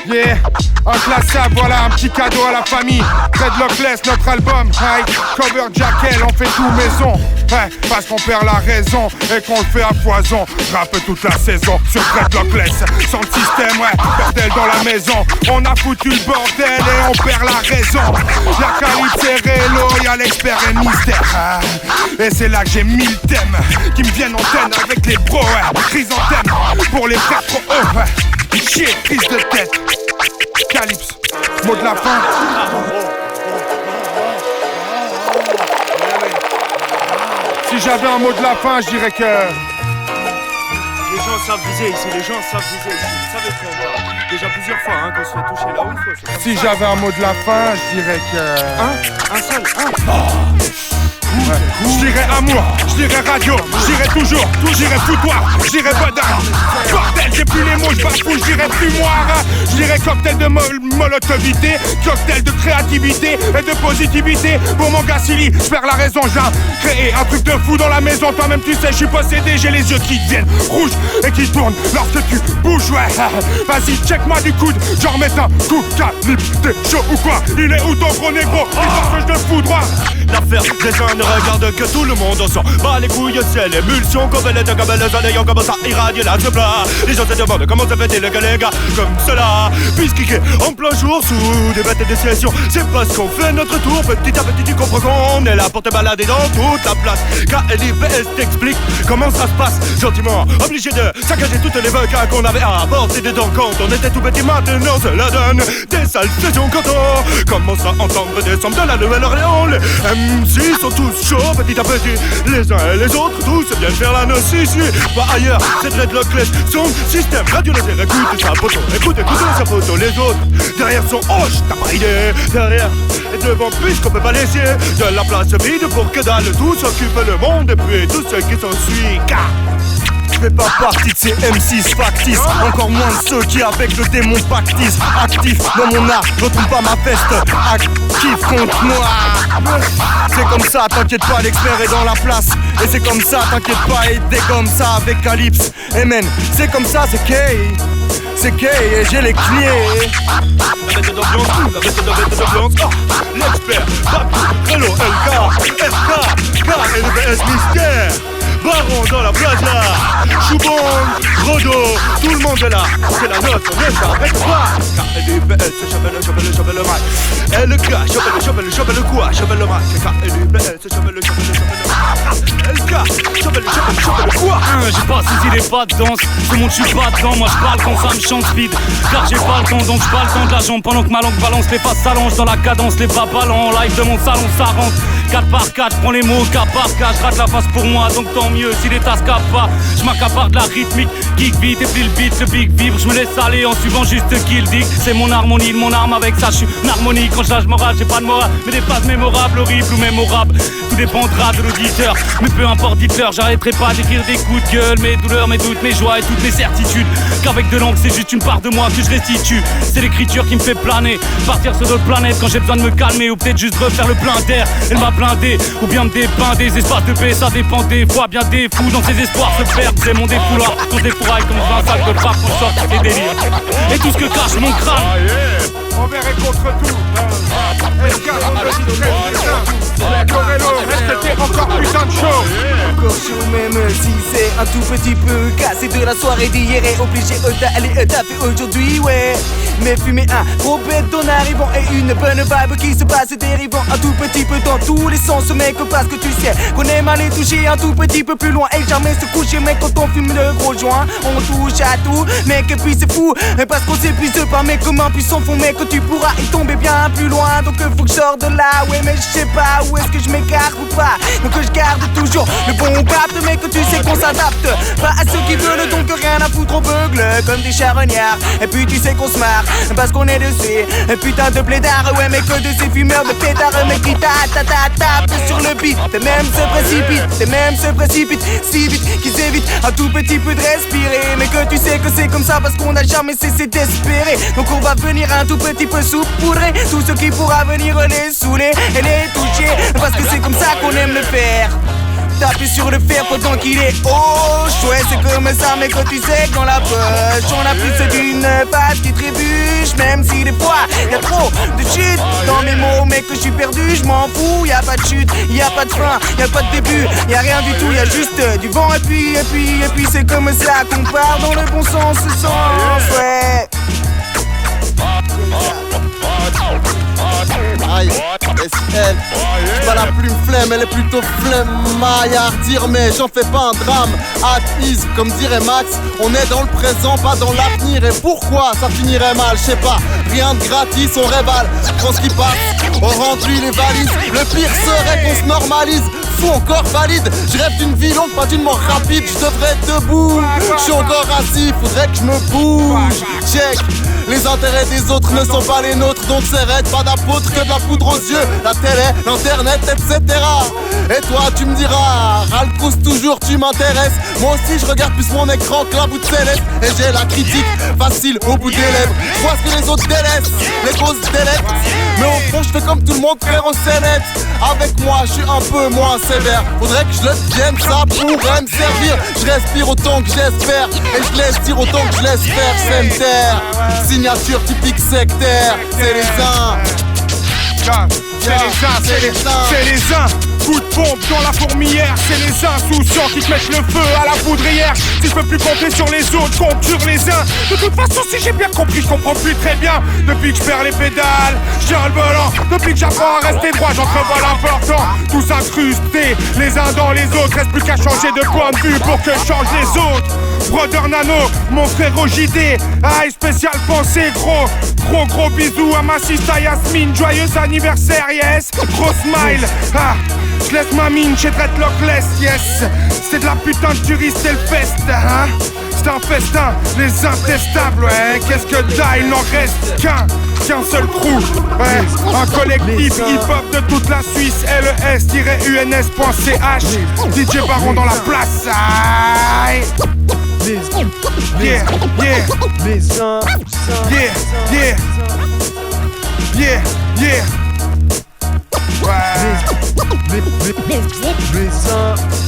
Yeah, inclassable, voilà un petit cadeau à la famille. Dreadlockless, notre album, hey, cover jacket, on fait tout maison. Ouais, parce qu'on perd la raison et qu'on le fait à foison. Rappe toute la saison sur Dreadlockless. Sans le système, ouais, bordel dans la maison. On a foutu le bordel et on perd la raison. Y'a Calypso et Hello, y'a l'expert et mystère. Et c'est là que j'ai 1000 thèmes qui me viennent en thème avec les bros, ouais. Chrysanthème pour les frères trop hauts, ouais. Chier, prise de tête. Calypso, mot de la fin. Si j'avais un mot de la fin, je dirais que... Les gens savent viser ici, les gens savent viser ici. Vous savez qu'on va déjà plusieurs fois hein, qu'on se fait toucher là où il faut. Si j'avais un mot de la fin, je dirais que... Un seul, Ouais. Je dirais amour, J'irai radio, j'irai toujours, j'irai foutoir, j'irai badin. Bordel, j'ai plus les mots, j'bafouille, j'irai fumoir. J'irai cocktail de molotovité, cocktail de créativité et de positivité. Pour mon gars Silly, j'perds la raison, j'ai créé un truc de fou dans la maison. Toi-même tu sais, je suis possédé, j'ai les yeux qui deviennent rouges et qui tournent lorsque tu bouges, ouais. Vas-y, check-moi du coude, genre mets un coup, calibre, t'es chaud ou quoi? Il est où ton gros négro? Il pense que je te fous droit. L'affaire des gens ne regarde que tout le monde en sort. Bah les couilles, c'est l'émulsion. Comme elle était, comme les années, on commence à irradier la plat. Les gens se demandent comment ça fait-il que les gars comme cela puissent kicker en plein jour sous des bêtes et des sessions. C'est parce qu'on fait notre tour, petit à petit tu comprends qu'on est là pour te balader dans toute la place. KLIPS t'explique comment ça se passe. Gentiment, obligé de saccager toutes les vacas qu'on avait à apporter dedans quand on était tout petit. Maintenant cela donne des sales sessions quand on commence à entendre des sons de la Nouvelle-Orléans. MC sont tous chauds petit à petit, les uns et les autres tous viennent faire la noce ici. Pas ailleurs, c'est Dreadlockless, son système radio laser. Écoute sa photo, écoute sa photo. Les autres, derrière son hoche, t'as pas idée. Derrière et devant, puisqu'on peut pas laisser de la place vide pour que dalle tout s'occupe le monde et puis tout ce qui s'ensuit. Je fais pas partie de ces M6 factices, encore moins de ceux qui avec le démon pactisent. Actif dans mon art, retourne pas ma veste. Actif contre moi. C'est comme ça, t'inquiète pas, l'expert est dans la place. Et c'est comme ça, t'inquiète pas, et des comme ça avec Calypse. Et man, c'est comme ça, c'est Kay. C'est Kay et j'ai les clés. La bête d'ambiance, l'expert, Babou, Hello, LK, FK, KLBS Mystère. Baron dans la plaza, Choubon, Rodo, tout le monde est là. C'est la note, on ne s'arrête pas. KLBS, chope le mic. LK, chope le quoi, chope le mic. KLBS, chope le LK, chope le quoi. J'ai pas saisi les pas de danse, tout le monde je suis pas dedans. Moi je parle quand ça me chante speed, car j'ai pas le temps, donc je pas le temps de la jambe. Pendant que ma langue balance, les faces s'allongent dans la cadence, les bras ballants. Live de mon salon, ça rentre 4 par 4, je prends les mots cas par cas, je rate la face pour moi, donc tant mieux si les tasses capent pas. Je m'accapare de la rythmique, geek vite et puis le beat, le big vibre. Je me laisse aller en suivant juste qu'il dit. C'est mon harmonie, mon arme avec ça, je suis en harmonie. Quand je lâche moral, j'ai pas de morale, mais des phrases mémorables, horribles ou mémorables. Tout dépendra de l'auditeur, mais peu importe dites-leur, j'arrêterai pas d'écrire des coups de gueule, mes douleurs, mes doutes, mes joies et toutes mes certitudes. Qu'avec de l'encre, c'est juste une part de moi que je restitue. C'est l'écriture qui me fait planer, partir sur d'autres planètes quand j'ai besoin de me calmer, ou peut-être juste refaire le plein d'air. Elle m'a blindé, ou bien me dépeint des espaces de paix, ça dépend des fois. Bien des fous dans ses espoirs se perdent, c'est mon défouloir. Quand je défouraille comme un sac de frappe, on sort des délires. Et tout ce que cache mon crâne. Envers et contre tout. Reste encore putain de chaud. Encore chaud même si c'est un tout petit peu cassé de la soirée d'hier et obligé d'aller taper aujourd'hui, ouais. Mais fumer un gros bête en arrivant et une bonne vibe qui se passe dérivant un tout petit peu dans tous les sens, mec, parce que tu sais qu'on aime aller toucher un tout petit peu plus loin et jamais se coucher, mec, quand on fume le gros joint, on touche à tout, mec, et puis c'est fou, parce qu'on s'épuise pas, mec, comme un puissant fond, mec, tu pourras y tomber bien plus loin, donc faut que je sorte de là, ouais, mais je sais pas où est-ce que je m'écarte ou pas, donc je garde toujours le bon cap, mec, tu sais qu'on s'adapte, pas à ceux qui veulent, donc rien à foutre, on beugle comme des charognards, et puis tu sais qu'on se marre, parce qu'on est de ces putain de blédards, ouais, mais que de ces fumeurs de pétards, mec, qui tape sur le beat, t'es même se précipite, si vite qu'ils évitent un tout petit peu de respirer, mais que tu sais que c'est comme ça parce qu'on n'a jamais cessé d'espérer, donc on va venir un tout petit peu saupoudrer tout ce qui pourra venir les saouler et les toucher, parce que c'est comme ça qu'on aime le faire. Taper sur le fer pendant qu'il est haut. Ouais, c'est comme ça, mais quand tu sais que dans la poche on a plus d'une page qui trébuche. Même si des fois y'a trop de chute dans mes mots, mec, que je suis perdu, je m'en fous. Y'a pas de chute, y'a pas de fin, y'a pas de début, y'a rien du tout, y'a juste du vent. Et puis c'est comme ça qu'on part dans le bon sens, ouais. Aïe, SL, j'suis pas la plume flemme, elle est plutôt flemmaille à redire, mais j'en fais pas un drame. At ease, comme dirait Max, on est dans le présent, pas dans l'avenir. Et pourquoi ça finirait mal, je sais pas, rien de gratis, on révale. Quand ce qui passe, on remplit les valises. Le pire serait qu'on se normalise, fou encore valide. Je rêve d'une vie longue, pas d'une mort rapide. Je devrais être debout, je suis encore assis, faudrait que je me bouge. Check. Les intérêts des autres ne sont pas les nôtres, donc c'est raide, pas d'apôtre que de la poudre aux yeux, la télé, l'internet, etc. Et Toi tu me diras, Ralcous toujours tu m'intéresses. Moi aussi je regarde plus mon écran que la bout de céleste. Et j'ai la critique facile au bout des lèvres. Je vois ce que les autres délaissent, les grosses délaissent. Mais au fond je fais comme tout le monde frère au scénette. Avec moi je suis un peu moins sévère. Faudrait que je le devienne, ça pourrait me servir. Je respire autant que j'espère. Et je laisse dire autant que je laisse faire. C'est me taire. Signature typique sectaire. C'est les uns. C'est les uns. Coup de pompe dans la fourmilière, c'est les insouciants qui te mettent le feu à la poudrière. Si je peux plus compter sur les autres, compte sur les uns. De toute façon, si j'ai bien compris, je comprends plus très bien. Depuis que je perds les pédales, je tiens le volant. Depuis que j'apprends à rester droit, j'entrevole important. Tous incrustés, les uns dans les autres. Reste plus qu'à changer de point de vue pour que je change les autres. Brother Nano, mon frère au JD. Aïe, spécial pensée, gros bisous à ma sista Yasmine. Joyeux anniversaire, yes. Gros smile, je laisse ma mine chez Dreadlockless, yes. C'est de la putain de tuerie, c'est le fest, hein. C'est un festin, les intestables, ouais. Qu'est-ce que t'as, il n'en reste qu'un seul trou, ouais. Un collectif hip-hop de toute la Suisse, les-uns-uns.ch. DJ Baron dans la place, aïe. Yeah.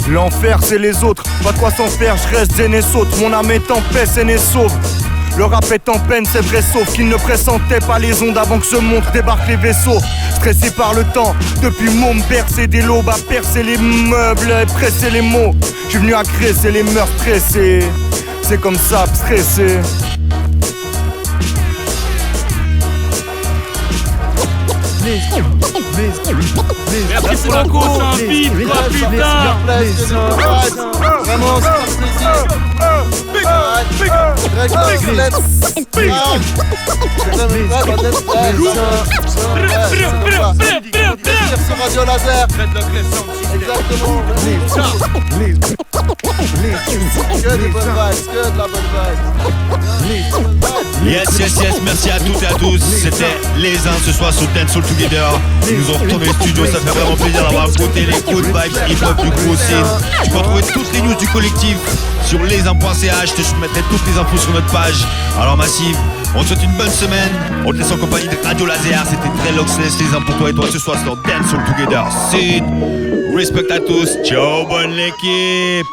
L'enfer c'est les autres, pas de quoi s'en faire, je reste zen et saute. Mon âme est en paix, saine et sauve. Le rap est en peine, c'est vrai, sauf qu'il ne pressentait pas les ondes avant que ce monde débarque les vaisseaux. Stressé par le temps, depuis môme, bercer des lobes, à percer les meubles et presser les mots. Je suis venu agresser les mœurs stressées, c'est comme ça, stressé. Merci pour la course, un beat, quoi putain. Vraiment, c'est un plaisir. Sur Radio Laser. Exactement. Que des bonnes vibes, que de la bonne vibe. Yes, merci à toutes et à tous. C'était les uns ce soir sur Dance All Together. Ils nous ont retourné le studio, ça fait vraiment plaisir d'avoir écouté les good vibes hip-hop du gros scene. Tu peux retrouver toutes les news du collectif sur les1.ch. Je te mettrai toutes les infos sur notre page. Alors Massive, on te souhaite une bonne semaine. On te laisse en compagnie de Radio Laser. C'était Dreadlockless, les uns pour toi et toi ce soir sur Dance All Together. Scene. Respect à tous. Ciao, bonne l'équipe.